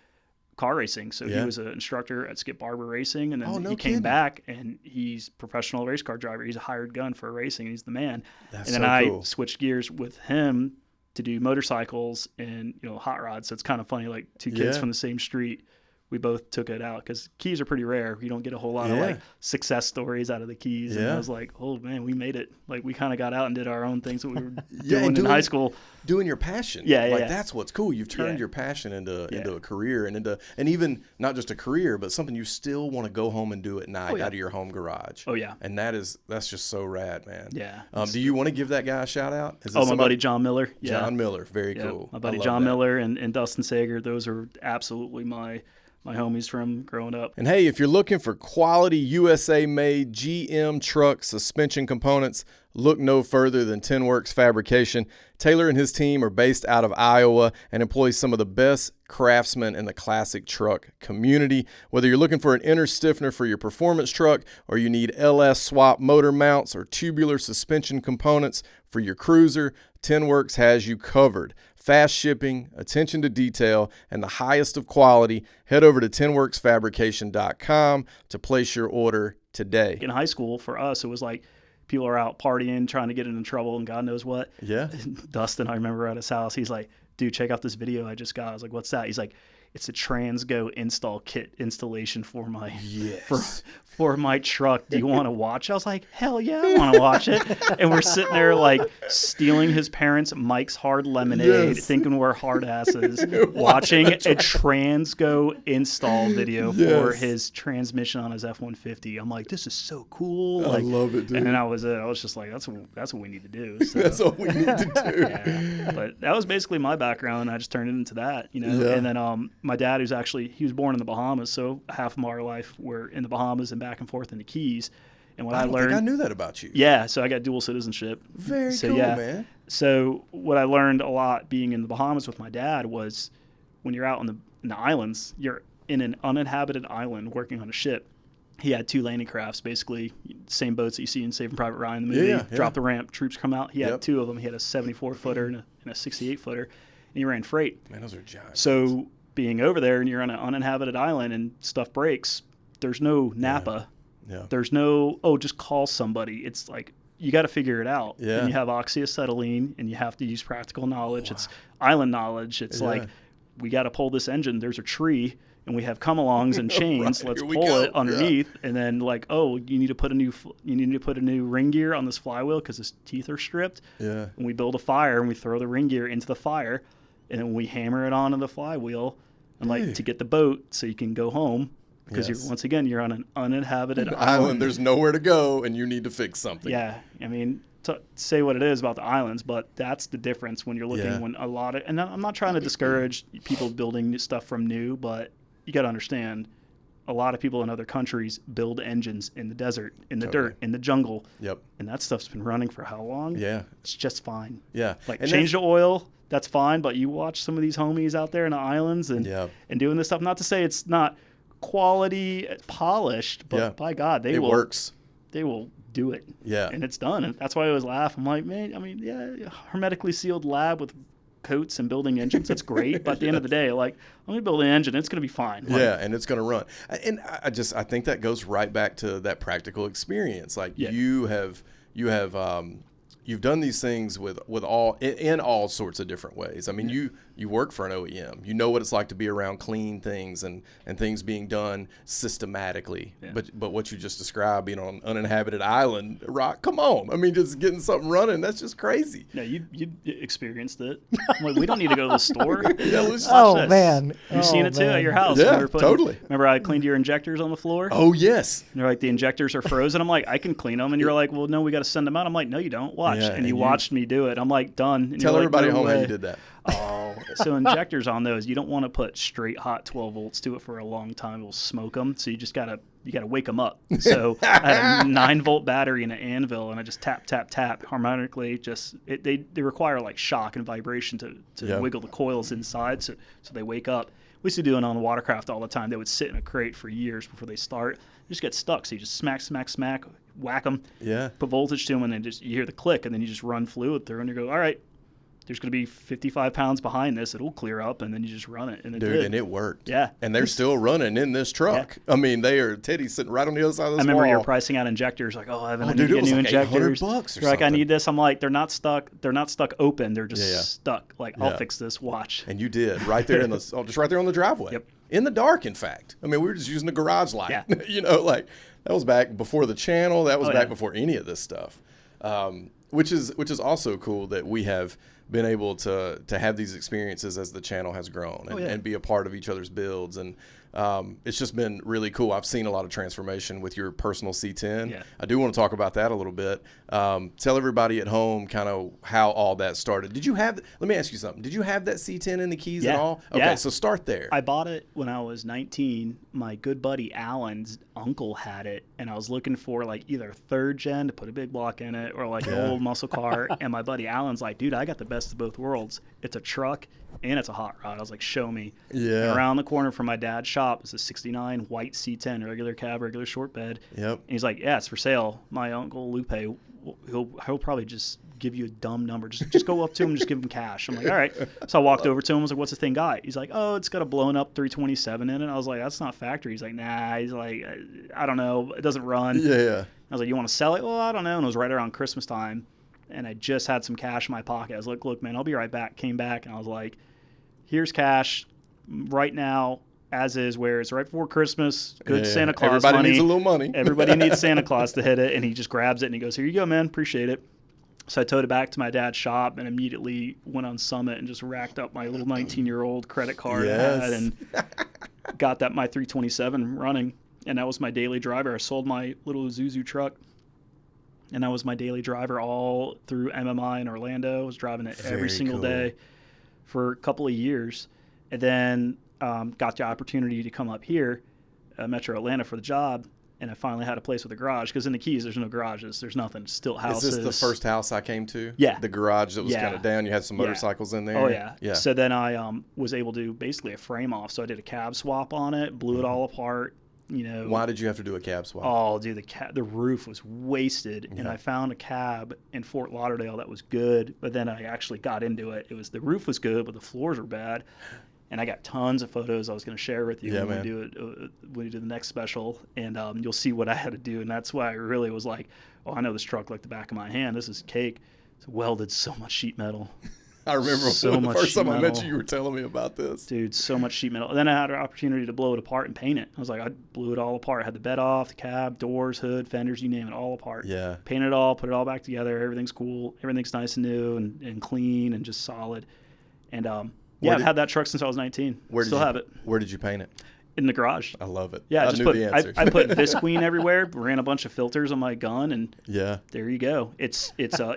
car racing. So he was an instructor at Skip Barber Racing, and then he came back, and he's a professional race car driver. He's a hired gun for racing, and he's the man. That's and then cool. I switched gears with him to do motorcycles and hot rods. So it's kind of funny, like two kids from the same street. We both took it out because Keys are pretty rare. You don't get a whole lot of like success stories out of the Keys. And I was like, oh man, we made it. Like we kind of got out and did our own things that we were doing in high school. Doing your passion. That's what's cool. You've turned your passion into a career and even not just a career, but something you still want to go home and do at night out of your home garage. Oh yeah. And that's just so rad, man. Yeah. Do you want to give that guy a shout out? My buddy John Miller. Yeah. John Miller. Very cool. My buddy John Miller and Dustin Sager. Those are absolutely my homies from growing up. And hey, if you're looking for quality USA-made GM truck suspension components, look no further than Tinworks Fabrication. Taylor and his team are based out of Iowa and employ some of the best craftsmen in the classic truck community. Whether you're looking for an inner stiffener for your performance truck, or you need LS swap motor mounts or tubular suspension components for your cruiser, Tinworks has you covered. Fast shipping, attention to detail, and the highest of quality. Head over to tinworksfabrication.com to place your order today. In high school, for us, it was like people are out partying, trying to get into trouble, and God knows what. Yeah. Dustin, I remember at his house, he's like, dude, check out this video I just got. I was like, what's that? He's like, it's a Transgo install kit installation for my for my truck. Do you want to watch? I was like, hell yeah, I want to watch it. And we're sitting there like stealing his parents' Mike's Hard Lemonade, thinking we're hard asses, watching a Transgo install video for his transmission on his F-150. I'm like, this is so cool. I love it, dude. And then I was just like, that's what we need to do. So, that's what we need to do. Yeah. But that was basically my background. I just turned it into that, And then my dad, he was born in the Bahamas, so half of our life we're in the Bahamas and back and forth in the Keys. And what I learned, think I knew that about you. Yeah, so I got dual citizenship. Very cool, man. So what I learned a lot being in the Bahamas with my dad was when you're out in the islands, you're in an uninhabited island working on a ship. He had 2 landing crafts, basically same boats that you see in Saving Private Ryan, the movie. Drop the ramp, troops come out. He had 2 of them. He had a 74-footer and a 68-footer, and he ran freight. Man, those are giants. So being over there and you're on an uninhabited island and stuff breaks, there's no Napa. Yeah. There's no, just call somebody. It's like, you got to figure it out. Yeah. And you have oxyacetylene and you have to use practical knowledge. Wow. It's island knowledge. It's like, we got to pull this engine. There's a tree and we have come-alongs and chains. Let's pull it underneath. Yeah. And then like, you need to put a new ring gear on this flywheel because his teeth are stripped. Yeah. And we build a fire and we throw the ring gear into the fire. And then we hammer it onto the flywheel and to get the boat so you can go home because you're on an uninhabited island. There's nowhere to go and you need to fix something. Yeah. I mean, say what it is about the islands, but that's the difference when you're looking when a lot of, and I'm not trying to discourage people building new stuff from new, but you got to understand a lot of people in other countries build engines in the desert, in the dirt, in the jungle. Yep. And that stuff's been running for how long? Yeah. It's just fine. Yeah. Like change the oil. That's fine, but you watch some of these homies out there in the islands and doing this stuff. Not to say it's not quality polished, but by God, it works. They will do it. Yeah. And it's done. And that's why I always laugh. I'm like, man, I mean, hermetically sealed lab with coats and building engines. That's great. But at the end of the day, like, I'm going to build an engine. It's going to be fine. Like, and it's going to run. And I think that goes right back to that practical experience. Like you have you've done these things with all in all sorts of different ways. I mean, you work for an OEM. You know what it's like to be around clean things and things being done systematically. Yeah. But what you just described, being on an uninhabited island, rock, come on. I mean, just getting something running, that's just crazy. Yeah, you experienced it. I'm like, we don't need to go to the store. Yeah, let's oh, watch this. man. You've seen it too at your house. Yeah, totally. Remember I cleaned your injectors on the floor? Oh, yes. And they're like, the injectors are frozen. I'm like, I can clean them. And you're like, well, no, we got to send them out. I'm like, no, you don't. Watch. Yeah, and you watched me do it. I'm like, done. And tell everybody like, no at home way. how you did that. Oh, so injectors on those, you don't want to put straight hot 12 volts to it for a long time. It'll smoke them. So you gotta wake them up. So I had a 9-volt battery and an anvil, and I just tap, tap, tap harmonically. They require like shock and vibration to wiggle the coils inside, so they wake up. We used to do it on the watercraft all the time. They would sit in a crate for years before they start. They just get stuck. So you just smack, smack, smack, whack them. Yeah. Put voltage to them, and then you hear the click, and then you just run fluid through, and you go, all right, there's going to be 55 pounds behind this. It'll clear up, and then you just run it. And and it worked. Yeah. And they're still running in this truck. Yeah. I mean, Teddy's sitting right on the other side of this wall. I remember you're pricing out injectors, like, I need to get new injectors. $800 you're like, I need this. I'm like, they're not stuck. They're not stuck open. They're just stuck. Like, I'll fix this. Watch. And you did right there just right there on the driveway. Yep. In the dark, in fact. I mean, we were just using the garage light. Yeah. Like that was back before the channel. That was back before any of this stuff. Which is also cool that we have been able to have these experiences as the channel has grown and be a part of each other's builds. And it's just been really cool. I've seen a lot of transformation with your personal C10. Yeah. I do want to talk about that a little bit. Tell everybody at home kind of how all that started. Let me ask you something. Did you have that C10 in the keys at all? Okay, so start there. I bought it when I was 19. My good buddy Alan's uncle had it, and I was looking for like either 3rd gen to put a big block in it or like an old muscle car. And my buddy Alan's like, dude, I got the best of both worlds. It's a truck and it's a hot rod. I was like, show me. Yeah. And around the corner from my dad's shop is a 69 white C10, regular cab, regular short bed. Yep. And he's like, yeah, it's for sale. My uncle Lupe, he'll probably just give you a dumb number. Just go up to him and just give him cash. I'm like, all right. So I walked over to him. I was like, what's the thing got? He's like, oh, it's got a blown up 327 in it. I was like, that's not factory. He's like, nah. He's like, I don't know. It doesn't run. Yeah. I was like, you want to sell it? Well, I don't know. And it was right around Christmas time. And I just had some cash in my pocket. I was like, look, man, I'll be right back. Came back, and I was like, here's cash right now, as is, where it's right before Christmas. Good Santa Claus Everybody money. Needs a little money. Everybody needs Santa Claus to hit it. And he just grabs it, and he goes, here you go, man. Appreciate it. So I towed it back to my dad's shop and immediately went on Summit and just racked up my little 19-year-old credit card I had and got my 327 running. And that was my daily driver. I sold my little Isuzu truck. And that was my daily driver all through MMI in Orlando. I was driving it every single day for a couple of years. And then got the opportunity to come up here, Metro Atlanta, for the job. And I finally had a place with a garage. Because in the Keys, there's no garages. There's nothing. Still houses. Is this the first house I came to? Yeah. The garage that was kind of down. You had some motorcycles in there? Oh, yeah. So then I was able to do basically a frame off. So I did a cab swap on it, blew it all apart. Why did you have to do a cab swap? Oh, dude, the roof was wasted, and I found a cab in Fort Lauderdale that was good. But then I actually got into it. The roof was good, but the floors were bad. And I got tons of photos I was going to share with you when we do the next special, and you'll see what I had to do. And that's why I really was like, oh, I know this truck like the back of my hand. This is cake. It's welded so much sheet metal. I remember the first time I met you were telling me about this. Dude, so much sheet metal. And then I had an opportunity to blow it apart and paint it. I was like, I blew it all apart. I had the bed off, the cab, doors, hood, fenders, you name it, all apart. Yeah. Painted it all, put it all back together. Everything's cool. Everything's nice and new and clean and just solid. And I've had that truck since I was 19. Still have it. Where did you paint it? In the garage. I love it. Yeah, I knew the answer. I put Visqueen everywhere, ran a bunch of filters on my gun, and there you go. It's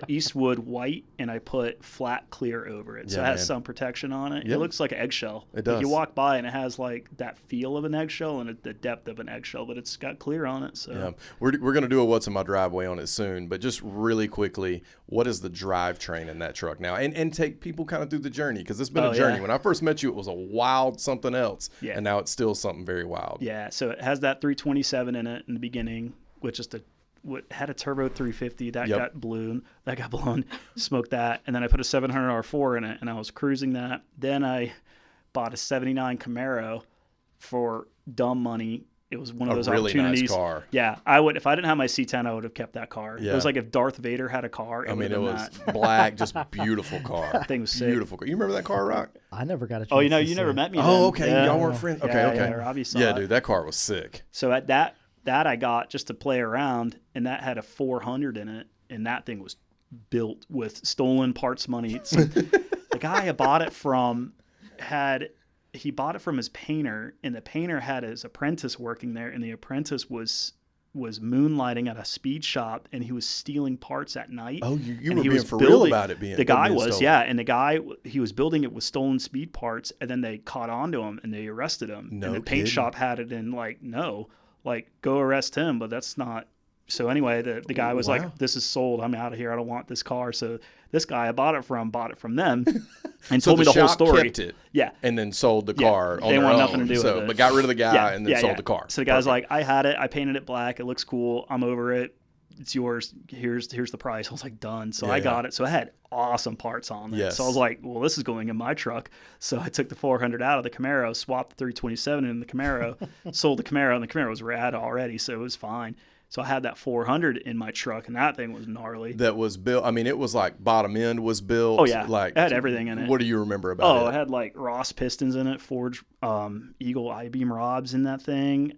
Eastwood white, and I put flat clear over it. So it has some protection on it. Yep. It looks like an eggshell. It does. Like you walk by, and it has like that feel of an eggshell and the depth of an eggshell, but it's got clear on it. So yeah. We're going to do a What's in My Driveway on it soon, but just really quickly, what is the drivetrain in that truck now? And take people kind of through the journey, because it's been a journey. Yeah. When I first met you, it was a wild something else, and now it's still something very wild. Yeah, so it has that 327 in it in the beginning, which is had a turbo 350 that got blown. Smoked that, and then I put a 700 R4 in it, and I was cruising that. Then I bought a 79 Camaro for dumb money It was one of those really opportunities. Nice car. Yeah, I would. If I didn't have my C10, I would have kept that car. Yeah. It was like if Darth Vader had a car. I mean, it was black, just beautiful car. That thing was sick. Beautiful car. You remember that car, Rock? I never got a chance. Oh, you to never met me. Oh, then. okay. Yeah. Y'all weren't friends. Okay, okay. Yeah, Robbie saw Yeah, it. dude, that car was sick. So at that I got just to play around, and that had a 400 in it, and that thing was built with stolen parts money. So the guy I bought it from he bought it from his painter, and the painter had his apprentice working there, and the apprentice was moonlighting at a speed shop, and he was stealing parts at night. Oh, you and were he being was for building, real about it being the guy being was stolen. yeah, and the guy, he was building it with stolen speed parts, and then they caught on to him and they arrested him. No and the paint kidding. shop had it in like, no, like go arrest him, but that's not. So anyway, the guy was Wow. like, this is sold, I'm out of here, I don't want this car. So this guy I bought it from them and So told me the whole shop story. kept it Yeah. and then sold the Yeah. car on They their want own. nothing to do with it. But got rid of the guy Yeah, and then yeah, sold yeah. the car. So the guy's Perfect. like, I had it, I painted it black, it looks cool, I'm over it, it's yours, here's the price. I was like, done. So I got it. So I had awesome parts on it. Yes. So I was like, well, this is going in my truck. So I took the 400 out of the Camaro, swapped the 327 in the Camaro, sold the Camaro, and the Camaro was rad already, so it was fine. So I had that 400 in my truck, and that thing was gnarly. That was built. I mean, it was like bottom end was built. Oh, yeah. Like It had everything in it. What do you remember about it? Oh, it had like Ross pistons in it, forged Eagle I-beam rods in that thing.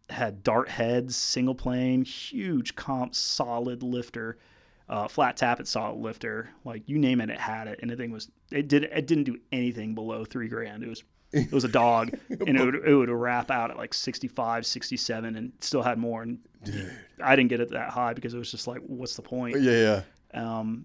Had dart heads, single plane, huge comp, solid lifter, flat tappet solid lifter. Like you name it, it had it. And the thing it didn't do anything below $3,000. It was a dog, and it would wrap out at like 65, 67, and still had more. And Dude. I didn't get it that high because it was just like, what's the point? Yeah.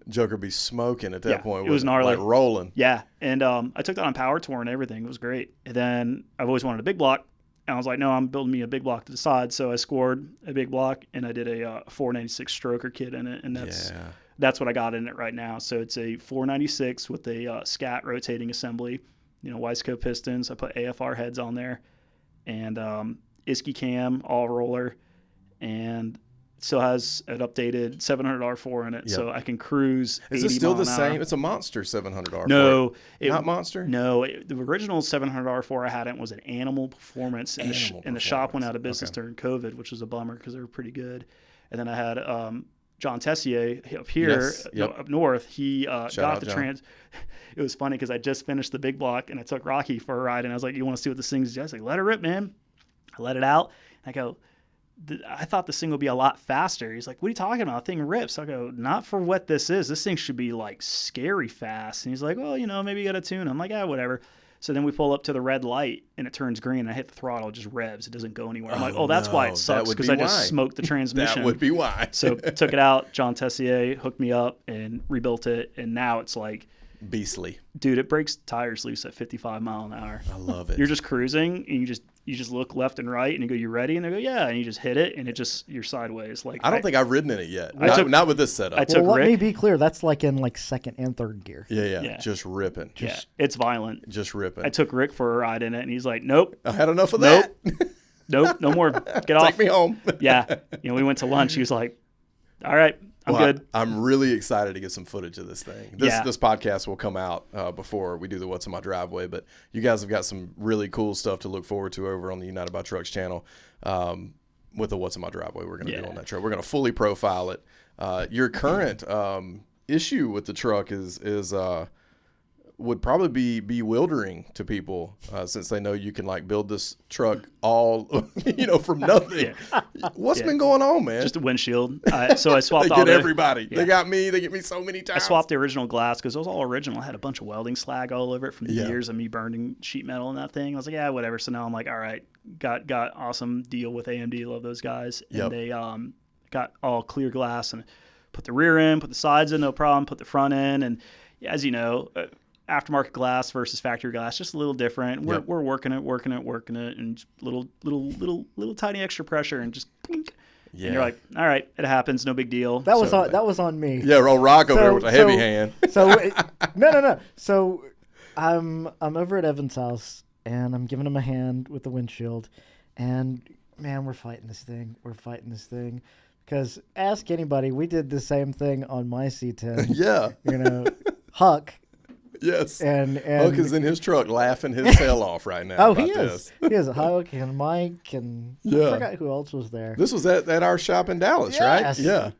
Joker be smoking at that point. It was gnarly. Like rolling. Yeah, and I took that on power tour and everything. It was great. And then I've always wanted a big block, and I was like, no, I'm building me a big block to the side. So I scored a big block, and I did a 496 stroker kit in it, and that's what I got in it right now. So it's a 496 with a scat rotating assembly, Wiseco pistons. I put AFR heads on there, and Isky cam, all roller, and it still has an updated 700 R4 in it, so I can cruise. Is it still the same? It's a Monster 700 R4. No, not Monster. No, the original 700 R4 I had it was an Animal Performance, and the shop went out of business during COVID, which was a bummer because they were pretty good. And then I had John Tessier up here, up north. He got the trans. It was funny because I just finished the big block and I took Rocky for a ride, and I was like, "You want to see what this thing's?" I was like, "Let it rip, man." I let it out. And I go, I thought this thing would be a lot faster. He's like, what are you talking about? The thing rips. I go, not for what this is. This thing should be like scary fast. And he's like, well, maybe you got to tune. I'm like, yeah, whatever. So then we pull up to the red light and it turns green. I hit the throttle, it just revs. It doesn't go anywhere. I'm like, that's why it sucks, because I just smoked the transmission. That would be why. So took it out. John Tessier hooked me up and rebuilt it. And now it's like, beastly. Dude, it breaks tires loose at 55 mile an hour. I love it. You're just cruising and you just look left and right and you go, you ready? And they go, yeah. And you just hit it and you're sideways. Like I don't think I've ridden in it yet. Not with this setup. Let me be clear. That's like in like second and third gear. Yeah. Just ripping. It's violent. Just ripping. I took Rick for a ride in it and he's like, nope. I had enough of that. Nope. No more. Get off. Take me home. Yeah. We went to lunch. He was like, all right. I'm good. I'm really excited to get some footage of this thing. This podcast will come out before we do the What's in My Driveway, but you guys have got some really cool stuff to look forward to over on the United by Trucks channel with the What's in My Driveway we're going to do on that truck. We're going to fully profile it. Your current issue with the truck is would probably be bewildering to people since they know you can like build this truck all from nothing. What's been going on, man? Just a windshield. So I swapped. They get everybody. They got me. They get me so many times. I swapped the original glass because it was all original. I had a bunch of welding slag all over it from the years of me burning sheet metal and that thing. I was like, yeah, whatever. So now I'm like, all right, got awesome deal with AMD. Love those guys. And they got all clear glass and put the rear in, put the sides in, no problem. Put the front in, and as you know. Aftermarket glass versus factory glass, just a little different. We're working it, and just little tiny extra pressure, and just plink. Yeah. And you're like, all right, it happens, no big deal. That was on me. Yeah, roll Rock over there with a heavy hand. So no. So I'm over at Evan's house, and I'm giving him a hand with the windshield, and man, we're fighting this thing. Because ask anybody, we did the same thing on my C10. Yeah. Huck. Yes. And Huck is in his truck laughing his tail off right now. oh, about he is. This. He is. Huck and Mike and I forgot who else was there. This was at our shop in Dallas, right? Yeah.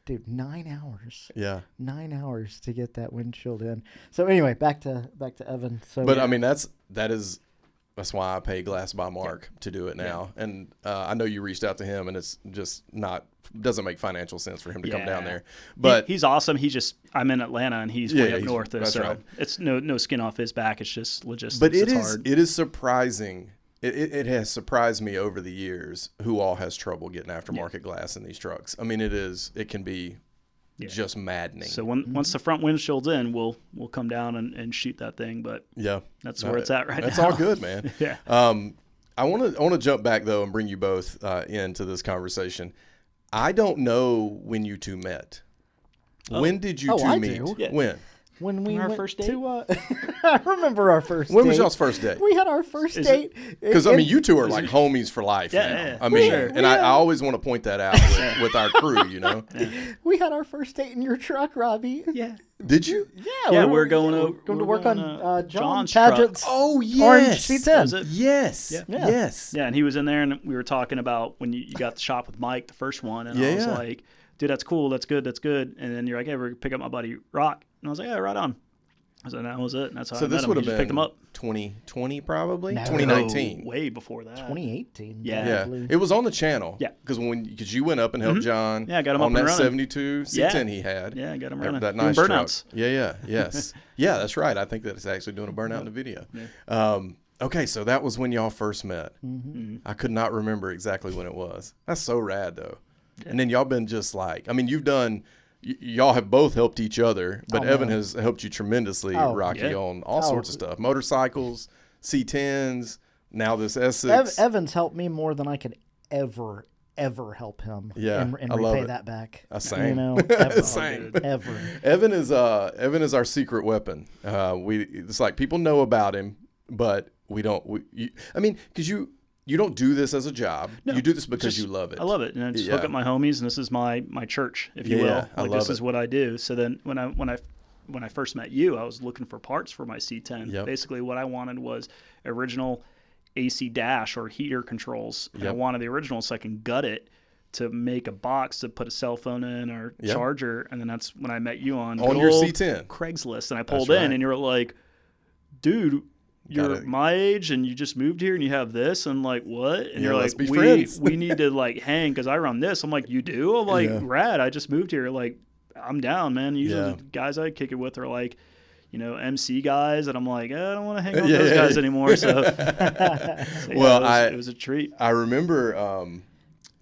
Dude, 9 hours. Yeah. 9 hours to get that windshield in. So anyway, back to Evan. So, but I mean, that's why I pay Glass by Mark to do it now. Yeah. And I know you reached out to him, and it's just doesn't make financial sense for him to come down there. But he's awesome. I'm in Atlanta, and he's way up north. That's right. It's no skin off his back. It's just logistics. But it hard. is surprising. It has surprised me over the years who all has trouble getting aftermarket glass in these trucks. I mean, it can be just maddening. So once the front windshield's in, we'll come down and shoot that thing. But that's where it's at right now. That's all good, man. Yeah. I want to jump back though and bring you both into this conversation. I don't know when you two met. When did you two meet? Yeah. When we our went first date? to, I remember our first date. When was y'all's first date? We had our first date. Because, I mean, you two are like homies for life now. Yeah. I mean, I always want to point that out with our crew, you know? Yeah. We had our first date in your truck, Robbie. Yeah. Did you? Yeah. We're going to work on John's Paget's Oh, yes. Orange C10. Yes. Yeah. Yes. Yeah, and he was in there, and we were talking about when you got the shop with Mike, the first one, and I was like, dude, that's cool, that's good. And then you're like, hey, we're going to pick up my buddy Rock. And I was like, yeah, right on. So that was it. And that's how I met him. So this would have been picked him up. 2020 probably? No. 2019. Way before that. 2018. Yeah. Probably. It was on the channel. Yeah. Because you went up and helped John. Yeah, got him on up and that running. 72 C10 he had. Yeah, got him running. That doing nice burnouts. truck. Yes. Yeah, that's right. I think that's actually doing a burnout in the video. Yeah. Okay, so that was when y'all first met. Mm-hmm. I could not remember exactly when it was. That's so rad, though. Yeah. And then y'all been just like, I mean, y'all have both helped each other, but Evan has helped you tremendously, Rocky, on all sorts of stuff. Motorcycles, C10s, now this Essex. Evan's helped me more than I could ever help him and repay that back. Same. You know, ever. Same. Ever. Evan is our secret weapon. It's like people know about him, but we don't. Because you don't do this as a job. No, you do this because you love it. I love it. And I just hook up my homies, and this is my church, if you will. I love this is what I do. So then when I first met you, I was looking for parts for my C10. Yep. Basically what I wanted was original AC dash or heater controls. And I wanted the original so I can gut it to make a box to put a cell phone in or charger. And then that's when I met you on your C10 Craigslist. And I pulled in and you were like, dude, you're my age and you just moved here and you have this. And like, what? And you're like, we need to like hang because I run this. I'm like, you do? I'm like, rad. I just moved here. Like, I'm down, man. Usually the guys I kick it with are like, MC guys. And I'm like, I don't want to hang out with those guys anymore. So, it was a treat. I remember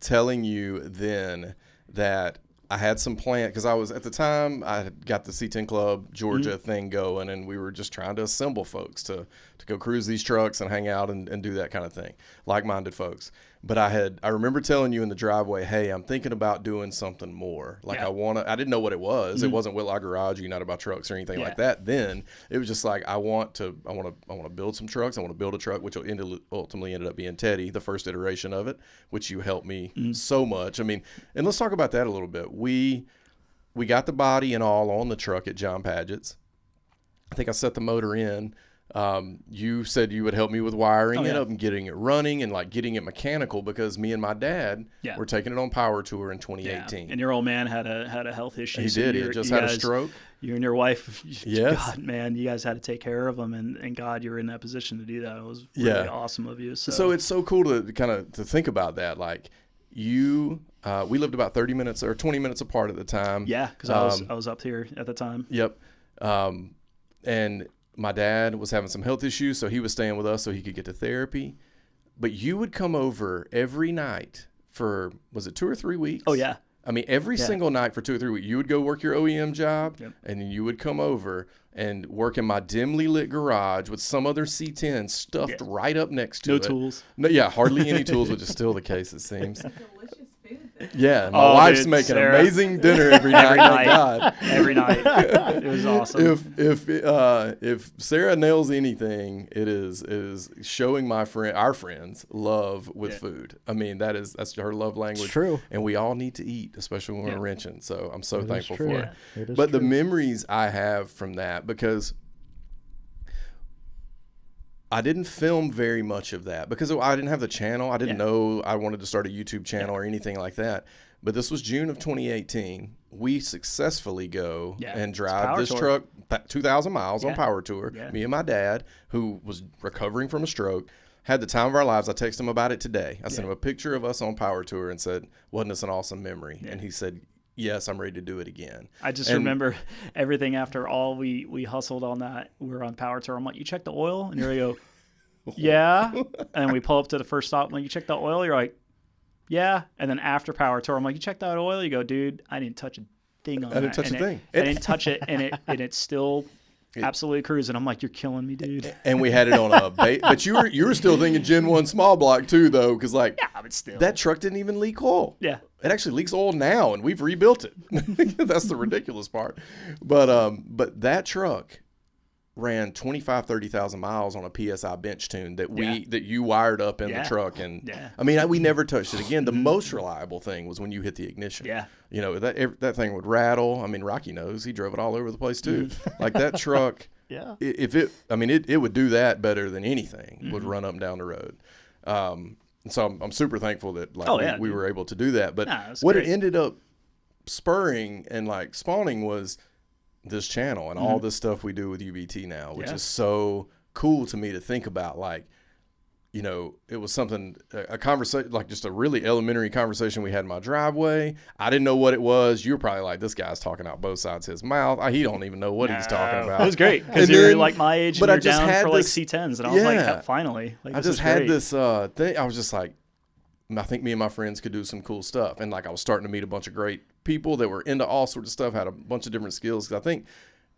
telling you then that I had some plan because I was at the time I had got the C10 Club Georgia thing going, and we were just trying to assemble folks to go cruise these trucks and hang out and do that kind of thing, like-minded folks. But I remember telling you in the driveway, hey, I'm thinking about doing something more. Like I didn't know what it was. It wasn't Whitlock Garage, United about Trucks or anything like that. Then it was just like I want to build some trucks. I want to build a truck, which ultimately ended up being Teddy, the first iteration of it, which you helped me so much. I mean, and let's talk about that a little bit. We got the body and all on the truck at John Paget's. I think I set the motor in. You said you would help me with wiring it up and getting it running and like getting it mechanical because me and my dad were taking it on Power Tour in 2018. And your old man had a health issue. He did. He just had a stroke. You and your wife, God, man, you guys had to take care of him, and God, you were in that position to do that. It was really awesome of you. So it's so cool to kind of to think about that. Like we lived about 30 minutes or 20 minutes apart at the time. Yeah, because I was up here at the time. Yep. And my dad was having some health issues, so he was staying with us so he could get to therapy. But you would come over every night for, was it 2 or 3 weeks? Oh, yeah. I mean, every single night for 2 or 3 weeks. You would go work your OEM job, and then you would come over and work in my dimly lit garage with some other C10 stuffed right up next to it. No tools. No, hardly any tools, which is still the case, it seems. Delicious food. Yeah, my wife's making amazing dinner every night. Night. God. Every night. It was awesome. If Sarah nails anything, it is showing our friends love with food. I mean, that's her love language. It's true. And we all need to eat, especially when we're wrenching. So I'm so thankful for it. It is but true. the memories I have from that, because I didn't film very much of that because I didn't have the channel. I didn't know I wanted to start a YouTube channel or anything like that. But this was June of 2018. We successfully go and drive this truck 2,000 miles on power tour. Me and my dad, who was recovering from a stroke, had the time of our lives. I texted him about it today. I sent him a picture of us on power tour and said, wasn't this an awesome memory? And he said, yes, I'm ready to do it again. I just remember everything after all we hustled on that. We were on power tour. I'm like, you check the oil? And you're like, yeah. And we pull up to the first stop. I'm like, you check the oil? You're like, yeah. And then after power tour, I'm like, you check that oil? You go, dude, I didn't touch a thing on that. I didn't touch a thing. I didn't touch it. And it's still absolutely cruising. I'm like, you're killing me, dude. And we had it on a but you were still thinking Gen 1 small block too, though, because like but still, that truck didn't even leak oil. Yeah. It actually leaks oil now, and we've rebuilt it. That's the ridiculous part. But that truck ran 30,000 miles on a PSI bench tune that you wired up in the truck. And I mean, we never touched it again. The most reliable thing was when you hit the ignition. Yeah. You know, that thing would rattle. I mean, Rocky knows. He drove it all over the place too. Like that truck, it would do that better than anything, would run up and down the road. So I'm super thankful that we were able to do that. But what it ended up spurring and like spawning was this channel and all this stuff we do with UBT now, which is so cool to me to think about. Like, you know, it was something, a conversation, like just a really elementary conversation we had in my driveway. I didn't know what it was. You were probably like, this guy's talking out both sides of his mouth. He don't even know what he's talking about. It was great because you're like my age and you're down for like C10s. And I was like, finally. Like, I just had this thing. I was just like, I think me and my friends could do some cool stuff. And like I was starting to meet a bunch of great people that were into all sorts of stuff, had a bunch of different skills. 'Cause I think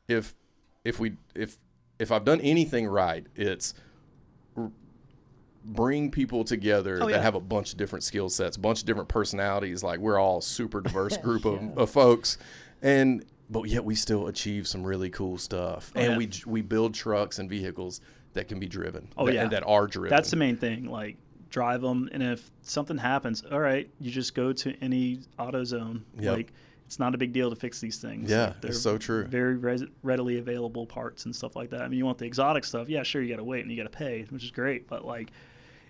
if I've done anything right, it's bring people together that have a bunch of different skill sets, a bunch of different personalities. Like we're all super diverse group of folks, but yet we still achieve some really cool stuff. And we build trucks and vehicles that can be driven. And that are driven. That's the main thing. Like, drive them, and if something happens, all right, you just go to any AutoZone. Like, it's not a big deal to fix these things. Like, it's so true. Very readily available parts and stuff like that. I mean, you want the exotic stuff, sure, you got to wait and you got to pay, which is great, but like,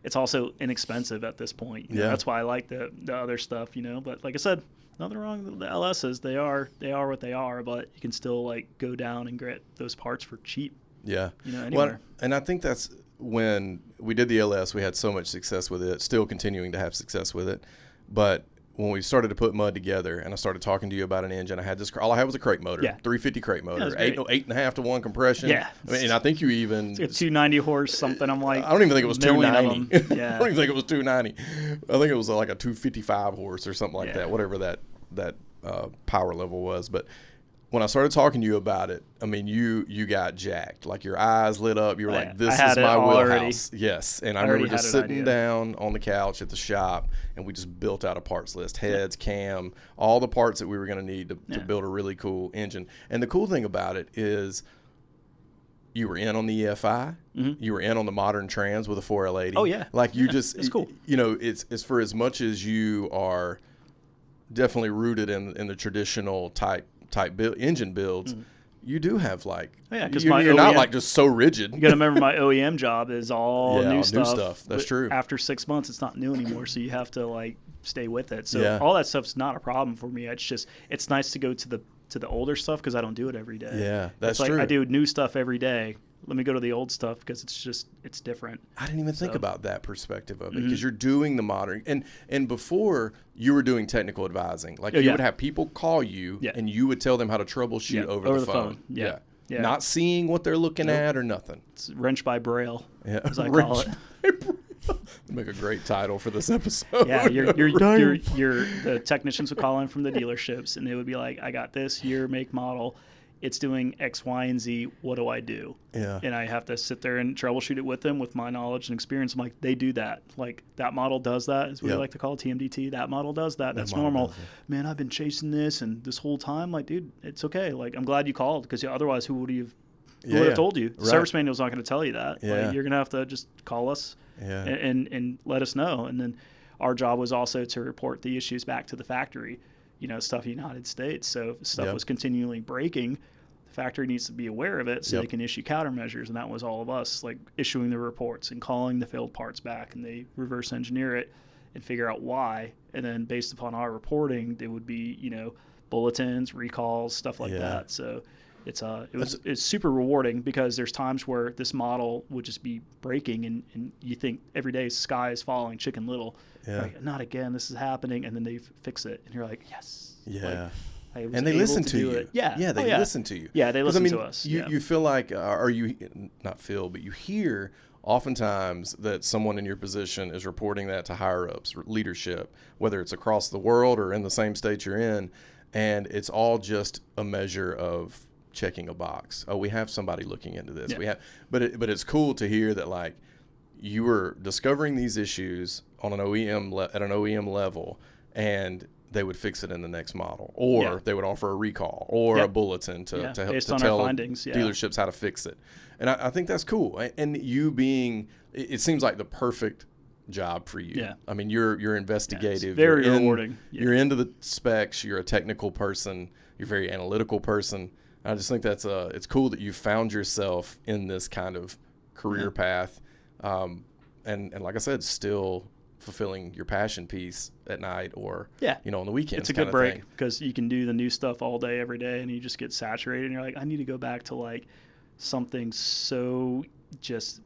it's also inexpensive at this point. You know? That's why I like the other stuff, you know. But like I said, nothing wrong with the LSs. They are what they are, but you can still like go down and get those parts for cheap. Yeah. You know, anywhere. Well, and I think that's when we did the LS, we had so much success with it, still continuing to have success with it. But when we started to put mud together and I started talking to you about an engine, I had this, all I had was a crate motor, 350 crate motor, 8.5 to 1 compression. Yeah. I mean, and I think you even. It's like a 290 horse something. I'm like, I don't even think it was 290. Yeah. I don't even think it was 290. I think it was like a 255 horse or something like that, whatever that power level was. But when I started talking to you about it, I mean, you got jacked. Like your eyes lit up. You were like, this is my wheelhouse. Yes. And I remember just sitting down on the couch at the shop, and we just built out a parts list, heads, cam, all the parts that we were going to need to build a really cool engine. And the cool thing about it is you were in on the EFI. You were in on the modern trans with a 4L80. Oh, yeah. Like you just, it's cool. You know, it's for as much as you are definitely rooted in the traditional type engine builds, you do have like because you're not like just so rigid. You got to remember my OEM job is all new stuff. That's true. After 6 months, it's not new anymore, so you have to like stay with it. So all that stuff's not a problem for me. It's just it's nice to go to the older stuff because I don't do it every day. Yeah, that's it's true. I do new stuff every day. Let me go to the old stuff because it's different. I didn't even think about that perspective of it because you're doing the modern and before you were doing technical advising. Like you would have people call you and you would tell them how to troubleshoot over the phone. Yeah. Not seeing what they're looking at or nothing. It's wrench by braille, as I call it. Make a great title for this episode. Yeah, the technicians would call in from the dealerships and they would be like, I got this year, make, model. It's doing X, Y, and Z. What do I do? Yeah. And I have to sit there and troubleshoot it with them with my knowledge and experience. I'm like, they do that. Like, that model does that, is what I like to call it, TMDT. That model does that. That's normal. Man, I've been chasing this and this whole time. Like, dude, it's okay. Like, I'm glad you called because otherwise who would have told you? The service manual's not going to tell you that. Yeah. Like, you're going to have to just call us and let us know. And then our job was also to report the issues back to the factory, you know, stuff United States. So if stuff was continually breaking, Factory needs to be aware of it so they can issue countermeasures, and that was all of us, like issuing the reports and calling the failed parts back, and they reverse engineer it and figure out why, and then based upon our reporting, there would be, you know, bulletins, recalls, stuff like that. So it's super rewarding, because there's times where this model would just be breaking, and you think every day sky is falling, Chicken Little. Like, not again, this is happening, and then they fix it, and you're like, yes. And they listen to you. They listen to you. Yeah, they listen to us. You feel like, or you not feel, but you hear oftentimes that someone in your position is reporting that to higher ups, leadership, whether it's across the world or in the same state you're in, and it's all just a measure of checking a box. Oh, we have somebody looking into this. But it's cool to hear that, like, you were discovering these issues on an OEM at an OEM level, and they would fix it in the next model, or they would offer a recall or a bulletin to help based to on tell our findings, dealerships how to fix it. And I think that's cool. And you being, it seems like the perfect job for you. I mean, you're investigative. It's very rewarding. You're into the specs. You're a technical person. You're a very analytical person. I just think that's it's cool that you found yourself in this kind of career path. And like I said, still fulfilling your passion piece at night, or you know, on the weekends. It's a good break, because you can do the new stuff all day, every day, and you just get saturated, and you're like, I need to go back to like something so just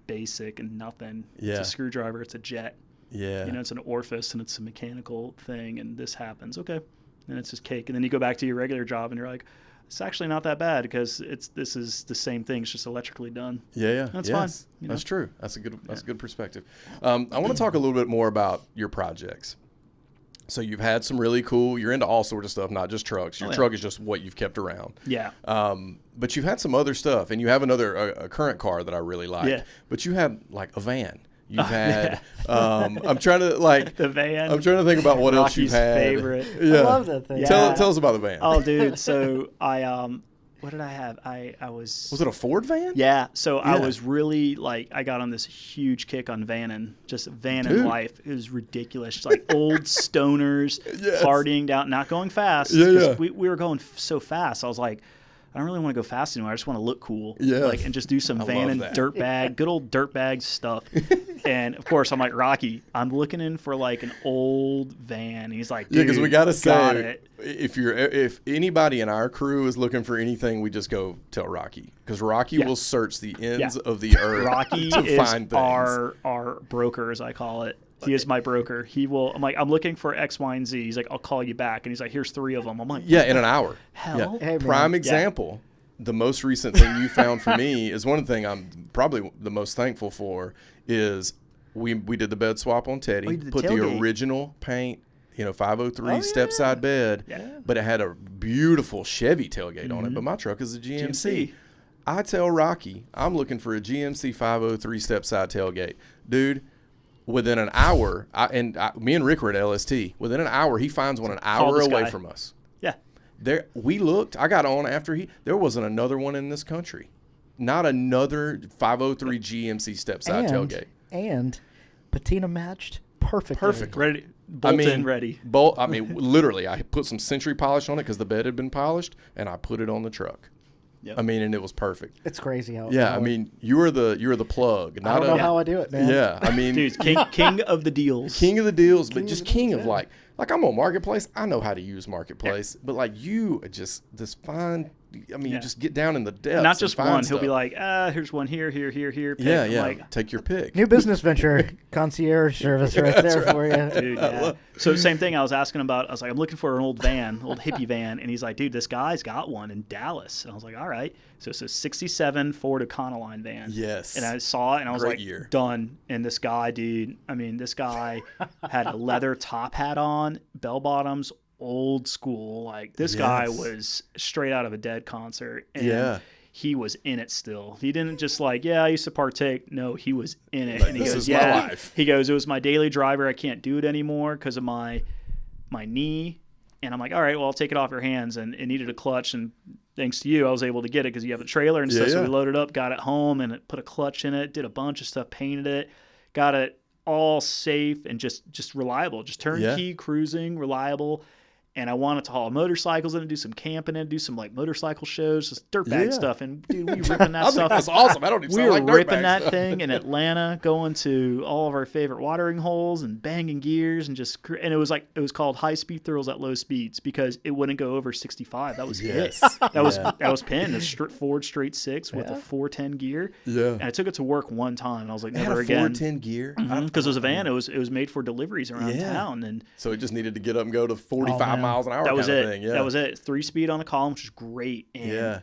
basic and nothing. It's a screwdriver, it's a jet. You know, it's an orifice, and it's a mechanical thing, and this happens. Okay. And it's just cake. And then you go back to your regular job, and you're like, it's actually not that bad, because this is the same thing. It's just electrically done. That's fine. You know? That's true. That's a good perspective. I want to talk a little bit more about your projects. So you've had some really cool. You're into all sorts of stuff, not just trucks. Your truck is just what you've kept around. But you've had some other stuff, and you have a current car that I really like. But you had like a van. You've had. I'm trying to like the van. I'm trying to think about what else you've had. Favorite. I love that thing. Tell us about the van. Oh, dude. So what did I have? I was. Was it a Ford van? Yeah. So I was really like, I got on this huge kick on vanning, just vanning life. It was ridiculous. Just like old stoners partying down, not going fast. We were going so fast. I was like, I don't really want to go fast anymore. I just want to look cool, like, and just do some vanning dirtbag, good old dirtbag stuff. And of course, I'm like, Rocky, I'm looking in for like an old van. And he's like, dude, because we gotta say, if anybody in our crew is looking for anything, we just go tell Rocky, because Rocky will search the ends of the earth. Rocky to is find things. our broker, as I call it. He is my broker. He will. I'm like, I'm looking for X, Y, and Z. He's like, I'll call you back. And he's like, here's 3 of them. I'm like, in an hour. Hell, Hey, prime example. The most recent thing you found for me is one thing I'm probably the most thankful for is we did the bed swap on Teddy. Put the original paint, 503 step side bed, but it had a beautiful Chevy tailgate on it. But my truck is a GMC. I tell Rocky, I'm looking for a GMC 503 step side tailgate, dude. Within an hour, me and Rick were at LST. Within an hour, he finds one an hour away from us. We looked. I got on after there wasn't another one in this country. Not another 503 GMC step side tailgate. And patina matched perfectly. Ready. Ready. Literally, I put some Century polish on it because the bed had been polished, and I put it on the truck. And it was perfect. It's crazy how. You're the plug. I don't know how I do it, man. Dude, king of the deals. King of the deals, but just king of like I'm on Marketplace. I know how to use Marketplace, but like you just this fine. You just get down in the depths. Not just one. Stuff. He'll be like, here's one here. Pick. Like, take your pick. New business venture, concierge service right there for you. Dude, So same thing I was asking about. I was like, I'm looking for an old van, old hippie van. And he's like, dude, this guy's got one in Dallas. And I was like, all right. So it's a 67 Ford Econoline van. Yes. And I saw it and I was Great like, year. Done. And this guy, dude, this guy had a leather top hat on, bell bottoms, old school. Like this guy was straight out of a Dead concert, and he was in it still. He didn't just like, I used to partake. No, he was in it. Like, and he this goes, is my life. He goes, it was my daily driver. I can't do it anymore because of my knee. And I'm like, all right, well, I'll take it off your hands. And it needed a clutch, and thanks to you, I was able to get it because you have a trailer and stuff. So we loaded up, got it home, and it put a clutch in it, did a bunch of stuff, painted it, got it all safe and just reliable, just turnkey cruising, reliable. And I wanted to haul motorcycles in and do some camping and do some like motorcycle shows, just dirtbag stuff. And dude, we ripping that stuff. That's awesome. I don't even We sound were like ripping dirtbags. that thing in Atlanta, going to all of our favorite watering holes and banging gears and just. And it was called high speed thrills at low speeds because it wouldn't go over 65. That was it. That was pinned. A Ford straight six with a 410 gear. Yeah. And I took it to work one time, and I was like, It had never a again. 410 gear. Because it was a van. It was made for deliveries around town, and so it just needed to get up and go to 45 miles an hour. that was kind it. Of thing. Yeah. That was it. 3-speed on the column, which is great. And Yeah.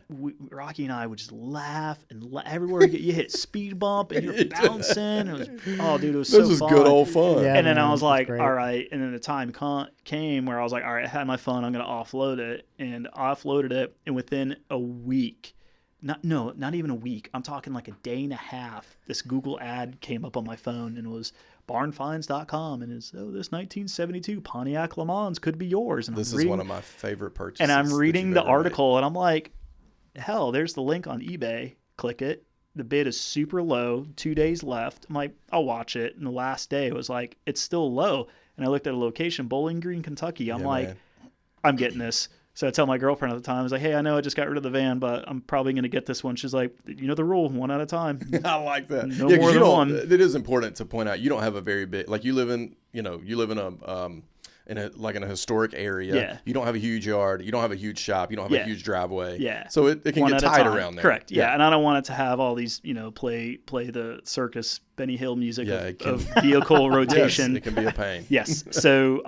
Rocky and I would just laugh and everywhere you hit speed bump and you're bouncing. It was This so is fun. good old fun. Yeah. And then man, I was it's like, great. all right. And then the time came where I was like, all right, I had my fun. I'm going to offload it. And I offloaded it. And within a week, not even a week, I'm talking like a day and a half, this Google ad came up on my phone and it was barnfinds.com. And it's, this 1972 Pontiac Le Mans could be yours. And This is one of my favorite purchases. and I'm reading that the you've ever article and I'm like, hell, there's the link on eBay. Click it. The bid is super low. 2 days left. I'm like, I'll watch it. And the last day it was like, it's still low. And I looked at a location, Bowling Green, Kentucky. I'm like, man. I'm getting this. So I tell my girlfriend at the time, I was like, hey, I know I just got rid of the van, but I'm probably going to get this one. She's like, you know the rule, one at a time. I like that. No 'cause more you than don't- one. It is important to point out you don't have a very big, like you live in a historic area. Yeah. You don't have a huge yard. You don't have a huge shop. You don't have Yeah. a huge driveway. Yeah. So it can One get at a tight time. around there. Correct. Yeah. And I don't want it to have all these, play the circus Benny Hill music of vehicle rotation. Yes, it can be a pain. Yes. So,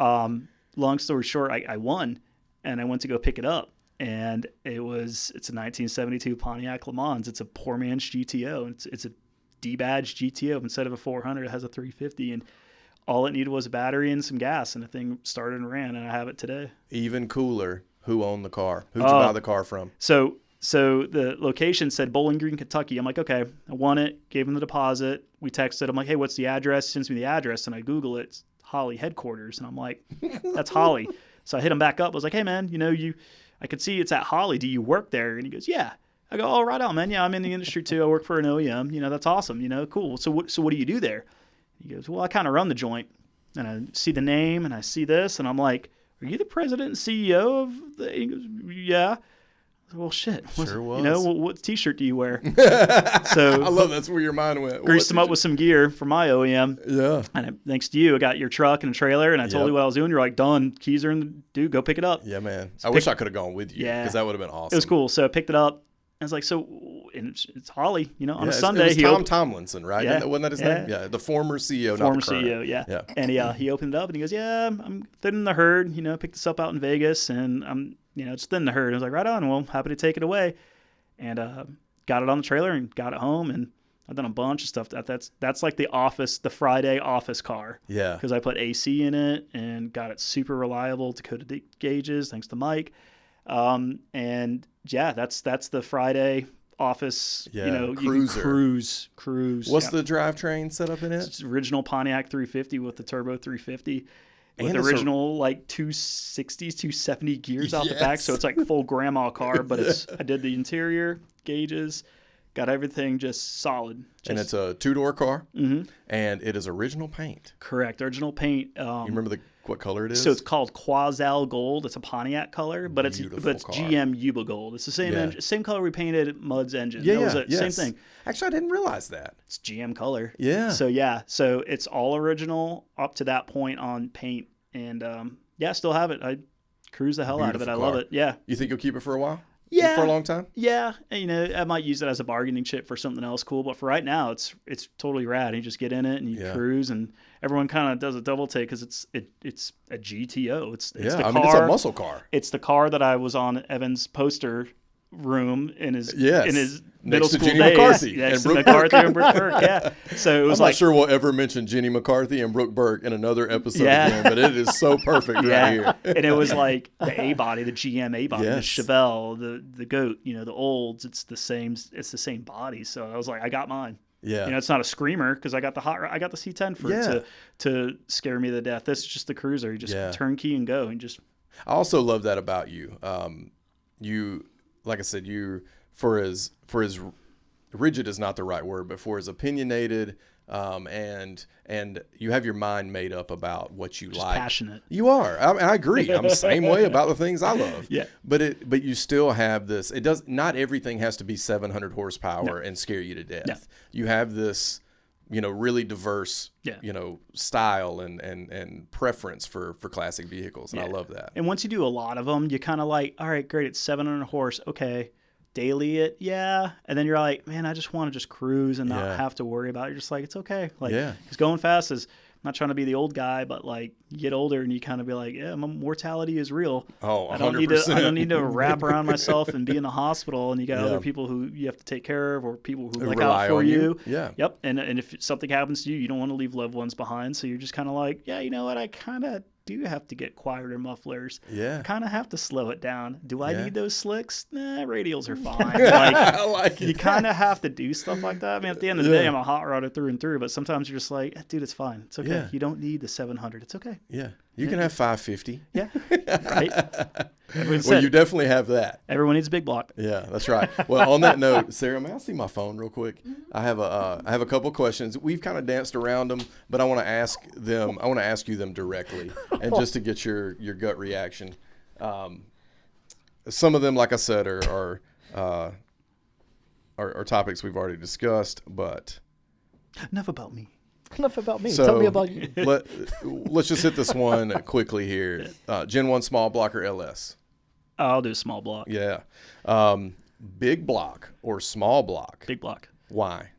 long story short, I won, and I went to go pick it up, and it's a 1972 Pontiac Le Mans. It's a poor man's GTO. And it's a D-badge GTO. Instead of a 400, it has a 350, and all it needed was a battery and some gas, and the thing started and ran, and I have it today. Even cooler, who owned the car? Who'd you buy the car from? So the location said Bowling Green, Kentucky. I'm like, okay, I won it, gave him the deposit. We texted. I'm like, hey, what's the address? He sends me the address, and I Google it. It's Holly headquarters, and I'm like, that's Holly. So I hit him back up. I was like, hey, man, I could see it's at Holly. Do you work there? And he goes, yeah. I go, oh, right on, man. Yeah, I'm in the industry too. I work for an OEM. That's awesome. Cool. So what do you do there? He goes, well, I kind of run the joint. And I see the name and I see this, and I'm like, are you the president and CEO of the? He goes, yeah. Well, shit. Sure was. What T-shirt do you wear? So I love that's where your mind went. greased him up with some gear for my OEM. Yeah. And thanks to you, I got your truck and a trailer, and I told you what I was doing. You're like, done. Keys are in the dude. Go pick it up. Yeah, man. I wish I could have gone with you. Yeah. Because that would have been awesome. It was cool. So I picked it up. I was like, and it's Holly, on a Sunday. It was Tom Tomlinson, right? Yeah. Wasn't that his name? Yeah, the former CEO, Former not the current. CEO, yeah. And he opened it up and he goes, yeah, I'm thinning the herd. Picked this up out in Vegas, and I'm, it's thinning the herd. I was like, right on. Well, happy to take it away. And got it on the trailer and got it home, and I've done a bunch of stuff. That's like the Friday office car. Yeah. Because I put AC in it and got it super reliable Dakota gauges, thanks to Mike. And yeah, that's the Friday office. Yeah, you can cruise. What's the drivetrain set up in it? It's original Pontiac 350 with the turbo 350. With And original 260s, 270 gears out the back, so it's like full grandma car. But I did the interior gauges, got everything just solid. And it's a 2-door car, and it is original paint. Correct, original paint. You remember what color it is? So it's called Quasal Gold. It's a Pontiac color, but it's Beautiful car. GM Yuba Gold. It's the same same color we painted Mud's engine. Same thing. Actually, I didn't realize that. It's GM color. Yeah. So it's all original up to that point on paint, and still have it. I cruise the hell out of it. I love it. Yeah. You think you'll keep it for a while? Yeah. For a long time? Yeah. And, I might use it as a bargaining chip for something else cool, but for right now, it's totally rad. You just get in it and you cruise, and everyone kind of does a double take because it's a GTO. It's the car. It's a muscle car. It's the car that I was on Evan's poster room in his middle school Jenny days. McCarthy Next to and Brooke McCarthy Burke. and Brooke Burke. Yeah. So it was I'm not sure we'll ever mention Jenny McCarthy and Brooke Burke in another episode again, but it is so perfect right here. And it was like the A body, the GM A body, Yes. the Chevelle, the Goat, the Olds. It's the same body. So I was like, I got mine. Yeah. It's not a screamer because I got the C10 for it to scare me to death. This is just the cruiser. You just turnkey and go and just. I also love that about you. You, like I said, for as rigid is not the right word, but for as opinionated, and you have your mind made up about what you Just like. passionate. You are. I agree. I'm the same way about the things I love. Yeah. But you still have this. It does not everything has to be 700 horsepower and scare you to death. No. You have this, really diverse, style and preference for classic vehicles, and I love that. And once you do a lot of them, you kind of like, all right, great, it's 700 horse, okay. Daily it, yeah. And then you're like, man, I just want to just cruise and not have to worry about it. You're just like, it's okay. Like, because going fast is, I'm not trying to be the old guy, but like you get older and you kind of be like, yeah, mortality is real. Oh, 100%. I don't need to wrap around myself and be in the hospital. And you got other people who you have to take care of, or people who look out for you. Yeah. Yep. And if something happens to you, you don't want to leave loved ones behind. So you're just kind of like, yeah, you know what? I kind of do have to get quieter mufflers. Yeah. I kind of have to slow it down. Do I need those slicks? Nah, radials are fine. I like it. You kind of have to do stuff like that. I mean, at the end of the day, I'm a hot rodder through and through, but sometimes you're just like, dude, it's fine. It's okay. Yeah. You don't need the 700. It's okay. Yeah. You can have 550. Yeah. Right. Well, you definitely have that. Everyone needs a big block. Yeah, that's right. Well, on that note, Sarah, may I see my phone real quick? I have a couple questions. We've kind of danced around them, but I want to ask them. I want to ask you them directly, and just to get your gut reaction. Some of them, like I said, are topics we've already discussed, but Enough about me. Enough about me. So Tell me about you. let's just hit this one quickly here. Gen 1 small block or LS? I'll do a small block. Yeah. Big block or small block? Big block. Why?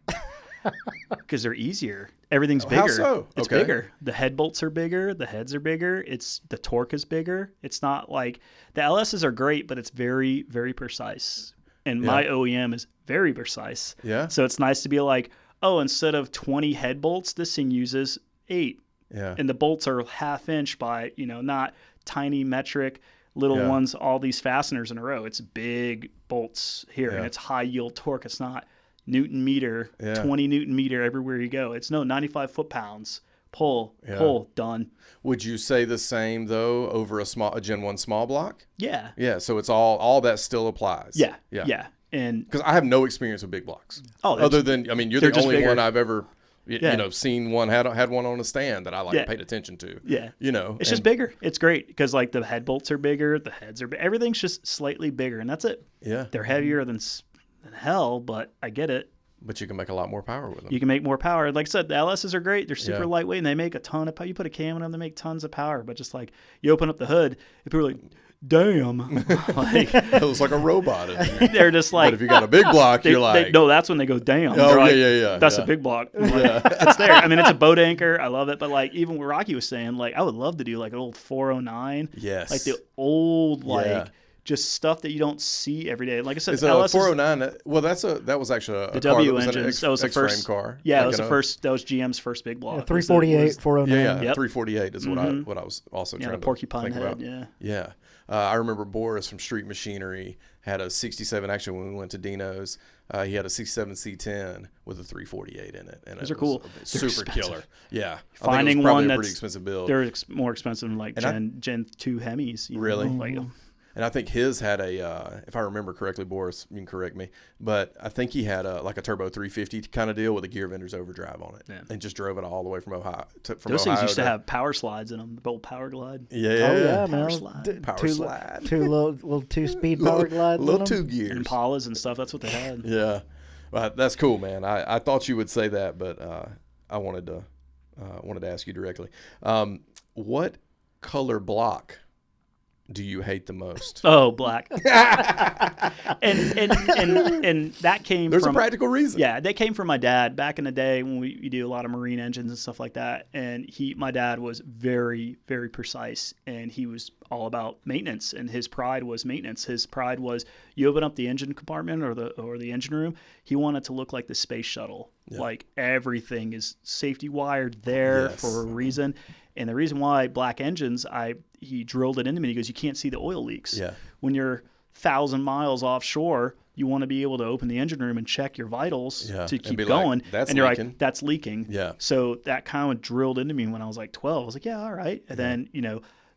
Because they're easier. Everything's bigger. How so? It's Okay. bigger. The head bolts are bigger. The heads are bigger. The torque is bigger. It's not like the LSs are great, but it's very, very precise. And my OEM is very precise. Yeah. So it's nice to be like, oh, instead of 20 head bolts, this thing uses 8. Yeah. And the bolts are half inch by, not tiny metric little ones, all these fasteners in a row. It's big bolts here, and it's high yield torque. It's not Newton meter, 20 Newton meter everywhere you go. It's 95 foot-pounds. Pull, done. Would you say the same though over a Gen 1 small block? Yeah. Yeah. So it's all that still applies. Yeah. Yeah. And because I have no experience with big blocks. Oh, other than you're they're the just only bigger. one I've ever seen one had one on a stand that I paid attention to. Yeah. It's and just bigger. It's great because like the head bolts are bigger, the heads are everything's just slightly bigger, and that's it. Yeah. They're heavier than hell, but I get it. But you can make a lot more power with them. You can make more power. Like I said, the LSs are great. They're super lightweight, and they make a ton of power. You put a cam in them, they make tons of power. But just like you open up the hood, and people are like, damn. Like, it looks like a robot in there. they're just like. But if you got a big block, you're like. No, that's when they go damn. Oh, They're like, yeah. That's a big block. Like, it's there. I mean, it's a boat anchor. I love it. But like even what Rocky was saying, like I would love to do like an old 409. Yes. Like the old just stuff that you don't see every day. Like I said, it's a LS 409. Well, that was actually a the car W that was engine. That was the X-frame first car. Yeah, like it was the first. That was GM's first big block. 348, 409. Yeah, Yep. 348 is what I was also trying the to porcupine think head. about. Yeah. I remember Boris from Street Machinery had a 67. Actually, when we went to Dino's, he had a 67 C10 with a 348 in it. And Those are cool. Super expensive. killer. Yeah. Finding I think it was probably one a that's pretty expensive build. They're more expensive than like Gen 2 Hemis. Really? Like, and I think his had if I remember correctly, Boris, you can correct me, but I think he had a turbo 350 kind of deal with a gear vendor's overdrive on it, and just drove it all the way from Ohio. Those things used to have power slides in them, the old Power Glide. Yeah. Oh yeah, Power man. slide. Power slide. Two little 2-speed power glide. Little 2 gears. Impalas and stuff. That's what they had. Yeah. Well, that's cool, man. I thought you would say that, but I wanted to ask you directly. What color block do you hate the most? Oh, black. and that came There's from a practical reason. Yeah, that came from my dad back in the day when we do a lot of marine engines and stuff like that. And my dad was very, very precise, and he was all about maintenance. And his pride was maintenance. His pride was you open up the engine compartment or the engine room. He wanted to look like the space shuttle. Yeah. Like everything is safety wired there for a reason. And the reason why black engines, he drilled it into me. He goes, you can't see the oil leaks. Yeah. When you're 1,000 miles offshore, you want to be able to open the engine room and check your vitals to keep going. Like, that's and you're leaking. like, that's leaking. Yeah. So that kind of drilled into me when I was like 12. I was like, yeah, all right. And then,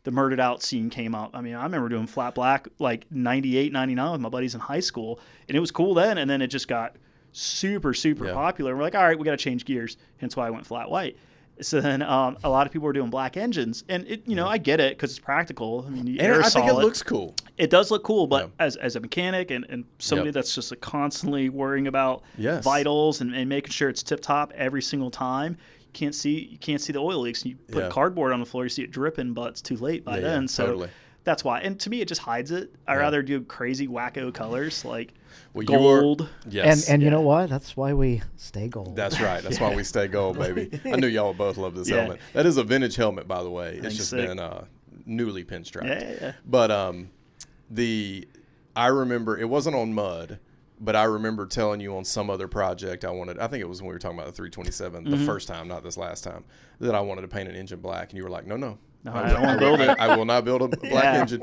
the murdered out scene came out. I mean, I remember doing flat black like 98, 99 with my buddies in high school. And it was cool then. And then it just got super popular. We're like, all right, we got to change gears. Hence why I went flat white. So then a lot of people were doing black engines, and I get it because it's practical. I mean, and I think it looks cool. It does look cool, but as a mechanic and somebody that's just constantly worrying about vitals and making sure it's tip top every single time, you can't see the oil leaks. You put cardboard on the floor, you see it dripping, but it's too late by then. So totally. That's why. And to me, it just hides it. I'd rather do crazy wacko colors like Well, gold. And you know what? That's why we stay gold. That's right. That's why we stay gold, baby. I knew y'all would both love this helmet. That is a vintage helmet, by the way. It's just been newly pinstriped. Yeah. But I remember it wasn't on mud, but I remember telling you on some other project I think it was when we were talking about the 327 the first time, not this last time, that I wanted to paint an engine black, and you were like, no, I don't want to build it. I will not build a black engine.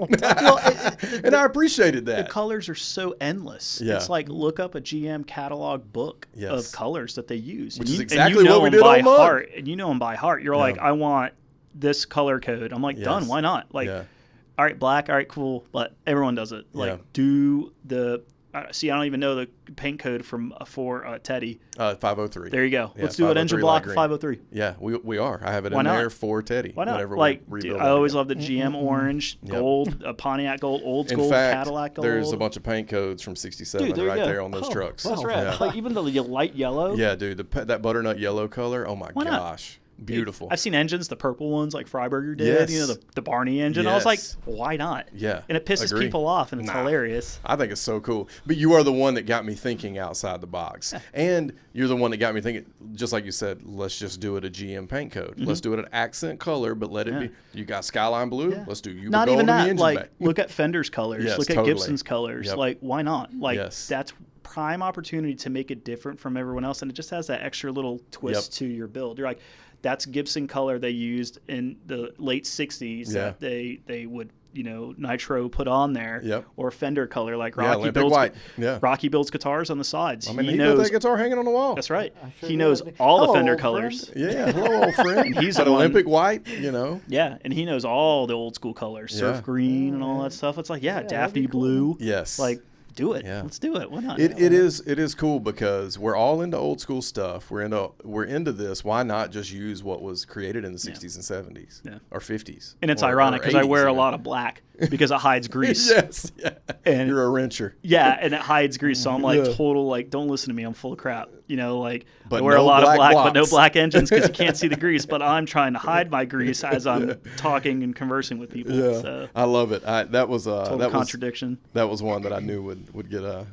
And I appreciated that. The colors are so endless. Yeah. It's like look up a GM catalog book of colors that they use. Which is exactly what we did on mud. Heart, and you know them by heart. You're like, I want this color code. I'm like, done. Why not? Like, all right, black. All right, cool. But everyone does it. Like, do the... See, I don't even know the paint code for Teddy. 503. There you go. Let's do an engine block 503. Yeah, we are. I have it in there for Teddy. Why not? Whenever like, we rebuild I always love the GM orange, gold, Pontiac gold, old school, Cadillac gold. There's a bunch of paint codes from '67 there on those trucks. That's right. Yeah. Like even the light yellow. Yeah, dude, that butternut yellow color. Oh my gosh. Beautiful. I've seen engines, the purple ones like Freiberger did, the Barney engine. I was like, why not? Yeah. And it pisses people off, and it's hilarious. I think it's so cool. But you are the one that got me thinking outside the box. And you're the one that got me thinking, just like you said, let's just do it a GM paint code. Let's do it an accent color, but let it be. You got Skyline Blue? Yeah. Let's do Yuba Not Gold even that. in the engine Like, bay. look at Fender's colors. Look at Gibson's colors. Yep. Like, why not? Like, that's prime opportunity to make it different from everyone else, and it just has that extra little twist to your build. You're like, that's Gibson color they used in the late 60s that they would, nitro put on there, or Fender color like Rocky builds. Rocky builds guitars on the sides. I mean, he built that guitar hanging on the wall. That's right. He knows all the Fender colors. Yeah, hello, old friend. And he's that Olympic white, Yeah, and he knows all the old school colors, surf green and all that stuff. It's like, Daphne blue. Yes. Like, do it. Yeah. Let's do it. Why not? It is cool because we're all into old school stuff. We're into this. Why not just use what was created in the 60s and 70s or 50s? And it's ironic because I wear a lot of black because it hides grease. Yes. Yeah. And you're a wrencher. Yeah, and it hides grease. So I'm like total don't listen to me. I'm full of crap. But I wear a lot of black, but no black engines because you can't see the grease. But I'm trying to hide my grease as I'm talking and conversing with people. Yeah. So. I love it. That was total contradiction. That was one that I knew would get a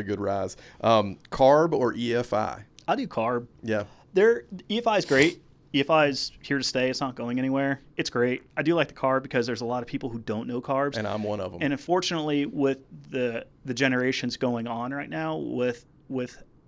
good rise. Carb or EFI? I do Carb. Yeah. EFI is great. EFI is here to stay. It's not going anywhere. It's great. I do like the Carb because there's a lot of people who don't know carbs. And I'm one of them. And unfortunately, with the generations going on right now, with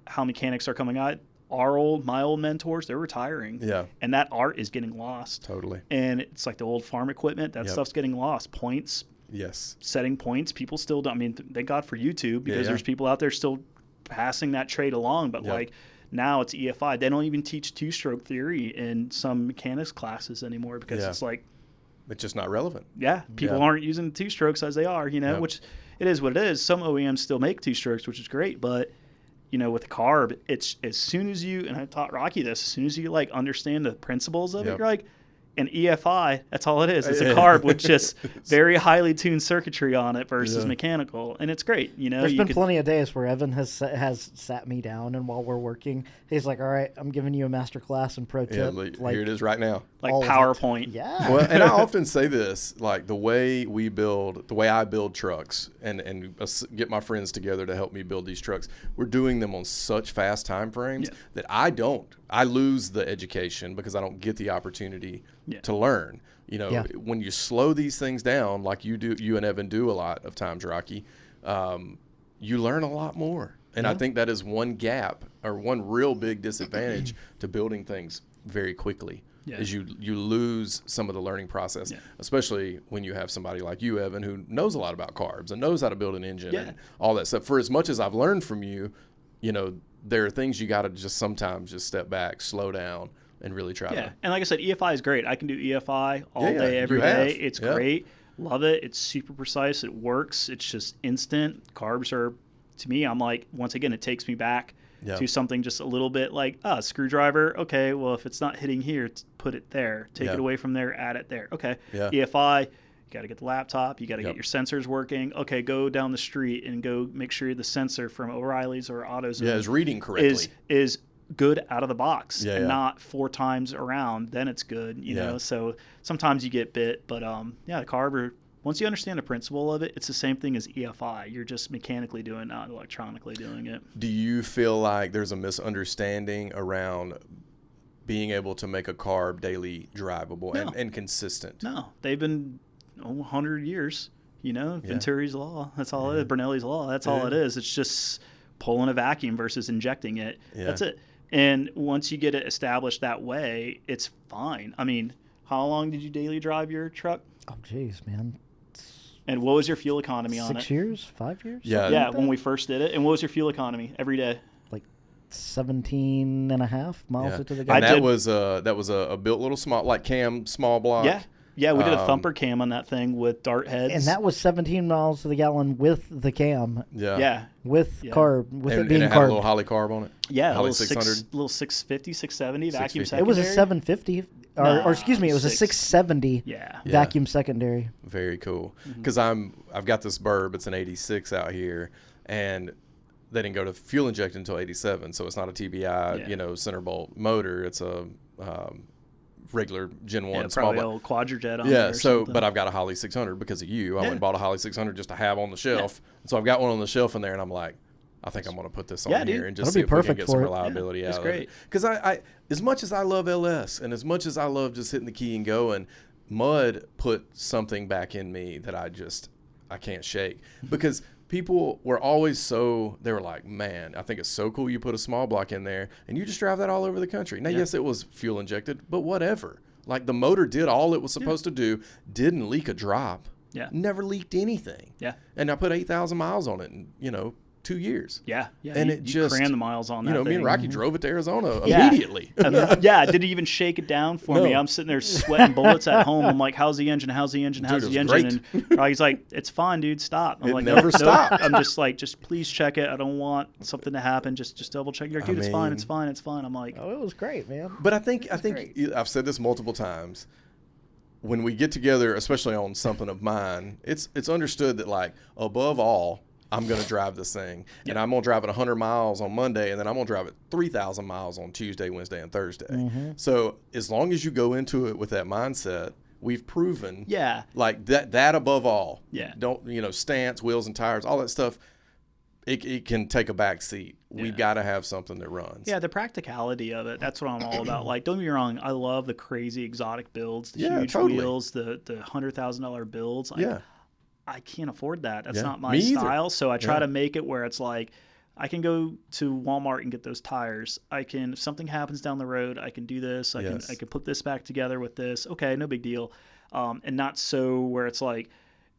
how mechanics are coming out, my old mentors, they're retiring. Yeah. And that art is getting lost. Totally. And it's like the old farm equipment. That stuff's getting lost. Points. Yes. Setting points. People still don't. I mean, thank God for YouTube because there's people out there still passing that trade along. But like now it's EFI. They don't even teach two-stroke theory in some mechanics classes anymore because it's like. It's just not relevant. Yeah. People aren't using two strokes as they are, which it is what it is. Some OEMs still make two strokes, which is great. But, with the Carb, it's as soon as you, and I taught Rocky this, as soon as you like understand the principles of it, you're like, an EFI, that's all it is. It's a Carb with just very highly tuned circuitry on it versus mechanical, and it's great. There's been plenty of days where Evan has sat me down, and while we're working, he's like, "All right, I'm giving you a master class and pro tip." Yeah, here it is right now. Like PowerPoint. Yeah. Well, and I often say this, like the way I build trucks, and get my friends together to help me build these trucks. We're doing them on such fast time frames that I lose the education because I don't get the opportunity to learn. When you slow these things down, like you and Evan do a lot of times, Rocky, you learn a lot more. And I think that is one gap or one real big disadvantage to building things very quickly. Is you lose some of the learning process, especially when you have somebody like you, Evan, who knows a lot about carbs and knows how to build an engine and all that stuff. For as much as I've learned from you, there are things you got to just sometimes just step back, slow down, and really try to. And like I said, EFI is great. I can do EFI all day, every day. It's great. Love it. It's super precise. It works. It's just instant. Carbs are, to me, I'm like, once again, it takes me back to something just a little bit like, screwdriver. Okay, well, if it's not hitting here, put it there. Take it away from there, add it there. Okay. Yeah. EFI, you got to get the laptop. You got to get your sensors working. Okay, go down the street and go make sure the sensor from O'Reilly's or AutoZone is reading correctly. Is good out of the box and yeah. not 4 times around. Then it's good, you know. So sometimes you get bit, but the Carb, once you understand the principle of it, it's the same thing as EFI. You're just mechanically doing it, not electronically doing it. Do you feel like there's a misunderstanding around being able to make a Carb daily drivable and consistent? No, they've been 100 years. You know, Venturi's law. That's all it is. Bernoulli's law. That's all it is. It's just pulling a vacuum versus injecting it. Yeah. That's it. And once you get it established that way, it's fine. I mean, how long did you daily drive your truck? Oh, jeez, man. And what was your fuel economy on it? 6 years? 5 years? Yeah, when we first did it. And what was your fuel economy every day? Like 17 and a half miles to the gallon. And that was a built little small block. Yeah, we did a thumper cam on that thing with dart heads. And that was 17 miles to the gallon with the cam. Yeah. With carb, with it being and it carb. had a little Holly carb on it. Yeah, Holly a 600. little 650, 670 vacuum 650. secondary. It was a 750, or excuse me, it was a 670 vacuum secondary. Very cool. Because I've got this Burb. It's an 86 out here, and they didn't go to fuel inject until 87, so it's not a TBI, center bolt motor. It's a regular Gen 1 small probably block. old Quadrajet on there or something. But I've got a Holly 600 because of you. I went and bought a Holly 600 just to have on the shelf. So I've got one on the shelf in there, and I'm like, I think I'm going to put this on here and just see if we can get some reliability out of it. Because I, as much as I love LS and as much as I love just hitting the key and going, Mud put something back in me that I can't shake. Because people were always they were like, man, I think it's so cool you put a small block in there and you just drive that all over the country. Now, yes, it was fuel injected, but whatever. Like the motor did all it was supposed to do, didn't leak a drop. Yeah. Never leaked anything. Yeah. And I put 8,000 miles on it in, 2 years. Yeah. And you crammed the miles on that thing. Me and Rocky drove it to Arizona immediately. Didn't even shake it down for me. I'm sitting there sweating bullets at home. I'm like, how's the engine? How's the engine? How's the engine? Great. And Rocky's like, it's fine, dude. Stop. I'm like, never stopped. I'm just like, just please check it. I don't want something to happen. Just double check. You're like, dude, it's fine. It's fine. It's fine. I'm like, oh, it was great, man. But I think I've said this multiple times. When we get together, especially on something of mine, it's understood that, like, above all, I'm going to drive this thing. And I'm going to drive it 100 miles on Monday, and then I'm going to drive it 3,000 miles on Tuesday, Wednesday, and Thursday. So as long as you go into it with that mindset, we've proven like that above all. Don't, stance, wheels and tires, all that stuff, it can take a back seat. We've got to have something that runs. Yeah, the practicality of it, that's what I'm all about. Like, don't get me wrong, I love the crazy exotic builds, the huge wheels, the $100,000 builds. Like, I can't afford that. That's not my style. So I try to make it where it's like, I can go to Walmart and get those tires. If something happens down the road, I can do this. I can put this back together with this. Okay, no big deal. And not so where it's like,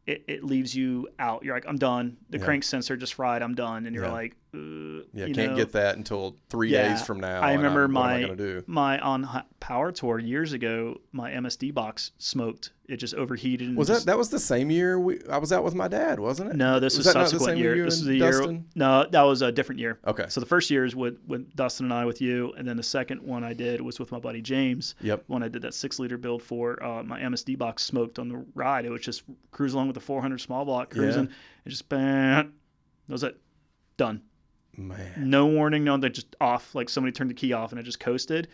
it leaves you out. You're like, I'm done. The crank sensor just fried. I'm done. And you're like, can't get that until 3 days from now. I remember my on Power Tour years ago, my MSD box smoked. It just overheated. And that was the same year I was out with my dad, wasn't it? No, this was subsequent year. This was the year. No, that was a different year. Okay. So the first year is with Dustin and I with you, and then the second one I did was with my buddy James. Yep. When I did that 6-liter build for my MSD box smoked on the ride. It was just cruise along with the 400 small block cruising. It just that was it. Done. Man. No warning, no, they just off. Like somebody turned the key off and it just coasted.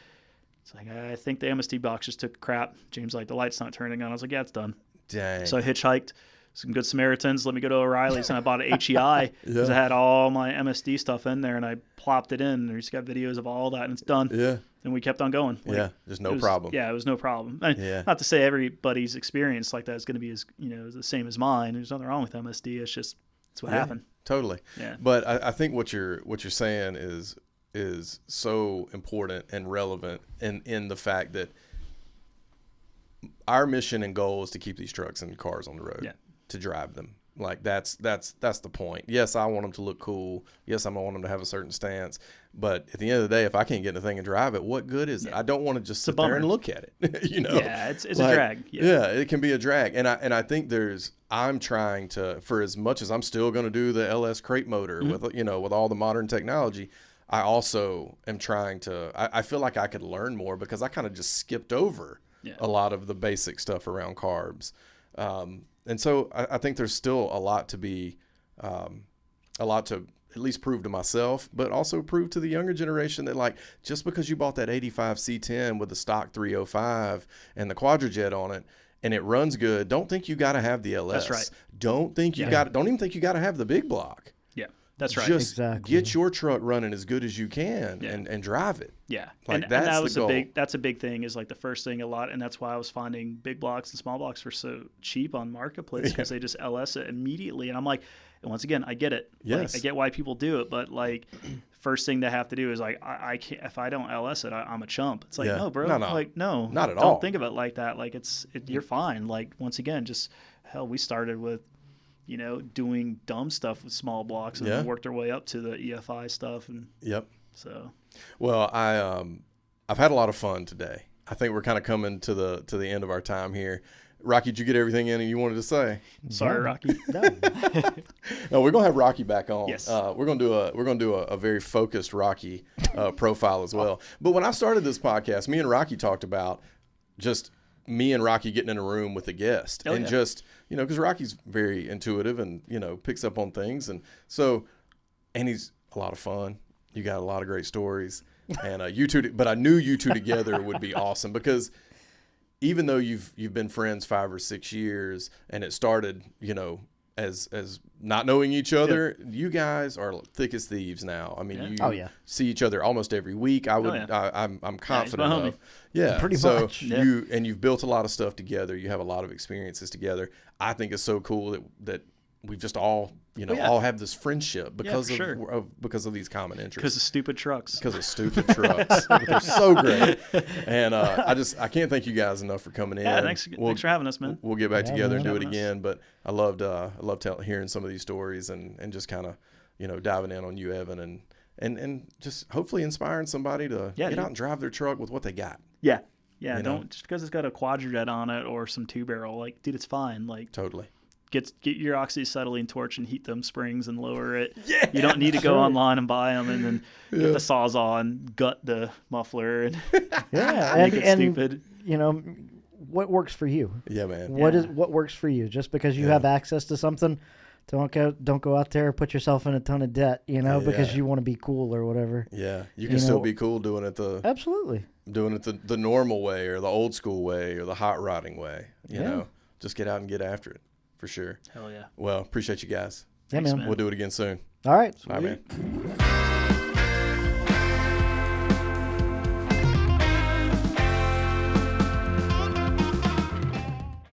It's like, I think the MSD box just took a crap. James like, the light's not turning on. I was like, yeah, it's done. Dang. So I hitchhiked some good Samaritans. Let me go to O'Reilly's and I bought an HEI because I had all my MSD stuff in there and I plopped it in. And he's got videos of all that and it's done. Yeah. And we kept on going. Like, there's no problem. Yeah, it was no problem. Not to say everybody's experience like that is going to be the same as mine. There's nothing wrong with MSD. It's just it's what happened. Totally. Yeah. But I think what you're saying is so important and relevant in the fact that our mission and goal is to keep these trucks and cars on the road, to drive them. Like that's the point. Yes, I want them to look cool. Yes, I want them to have a certain stance. But at the end of the day, if I can't get in the thing and drive it, what good is it? I don't want to just sit there and look at it. Yeah, it's a drag. Yeah, it can be a drag. And I think I'm trying to, for as much as I'm still going to do the LS crate motor with all the modern technology, I also am trying to, I feel like I could learn more because I kind of just skipped over a lot of the basic stuff around carbs. And so I think there's still a lot to at least prove to myself, but also prove to the younger generation that, like, just because you bought that 85 C10 with the stock 305 and the Quadrajet on it and it runs good, don't think you got to have the LS. That's right. Don't even think you got to have the big block. Yeah, that's right. Just get your truck running as good as you can and drive it. Yeah. Like, and that's that was the goal. that's a big thing, is like the first thing a lot. And that's why I was finding big blocks and small blocks were so cheap on Marketplace, because they just LS it immediately. And I'm like, and once again, I get it. Yes. Like, I get why people do it, but like, first thing they have to do is like, I can't, if I don't LS it, I'm a chump. It's like, no, bro. No. Like, no, not at don't all. Don't think of it like that. Like, you're fine. Like, once again, just hell, we started with, doing dumb stuff with small blocks and worked our way up to the EFI stuff. And so, well, I've had a lot of fun today. I think we're kind of coming to the end of our time here. Rocky, did you get everything in you wanted to say? Sorry, Rocky. No, we're gonna have Rocky back on. Yes. We're gonna do a very focused Rocky profile as well. But when I started this podcast, me and Rocky talked about just me and Rocky getting in a room with a guest just, because Rocky's very intuitive and, picks up on things. And so, and he's a lot of fun. You got a lot of great stories, and but I knew you two together would be awesome, because even though you've been friends 5 or 6 years and it started, as not knowing each other, you guys are thick as thieves now. I mean, you see each other almost every week. I'm confident of. Yeah, pretty much. You've built a lot of stuff together. You have a lot of experiences together. I think it's so cool that we've just all all have this friendship because of these common interests. Because of stupid trucks. Because of stupid trucks. They're so great. And I can't thank you guys enough for coming in. Yeah, thanks for having us, man. We'll get back together and do it again. But I loved hearing some of these stories and just kind of diving in on you, Evan, and just hopefully inspiring somebody to get out and drive their truck with what they got. Yeah. Yeah, don't just because it's got a Quadrajet on it or some 2-barrel, like, dude, it's fine. Like, totally. Get your oxyacetylene torch and heat them springs and lower it. Yeah, you don't need to go online and buy them and then get the Sawzall and gut the muffler and make it stupid. What works for you? Yeah, man. What works for you? Just because you have access to something, don't go out there and put yourself in a ton of debt, because you want to be cool or whatever. Yeah, you can still be cool doing it the normal way or the old school way or the hot rodding way. You know, just get out and get after it. For sure. Hell yeah. Well, appreciate you guys. Yeah, Thanks, man. We'll do it again soon. All right. All right, man.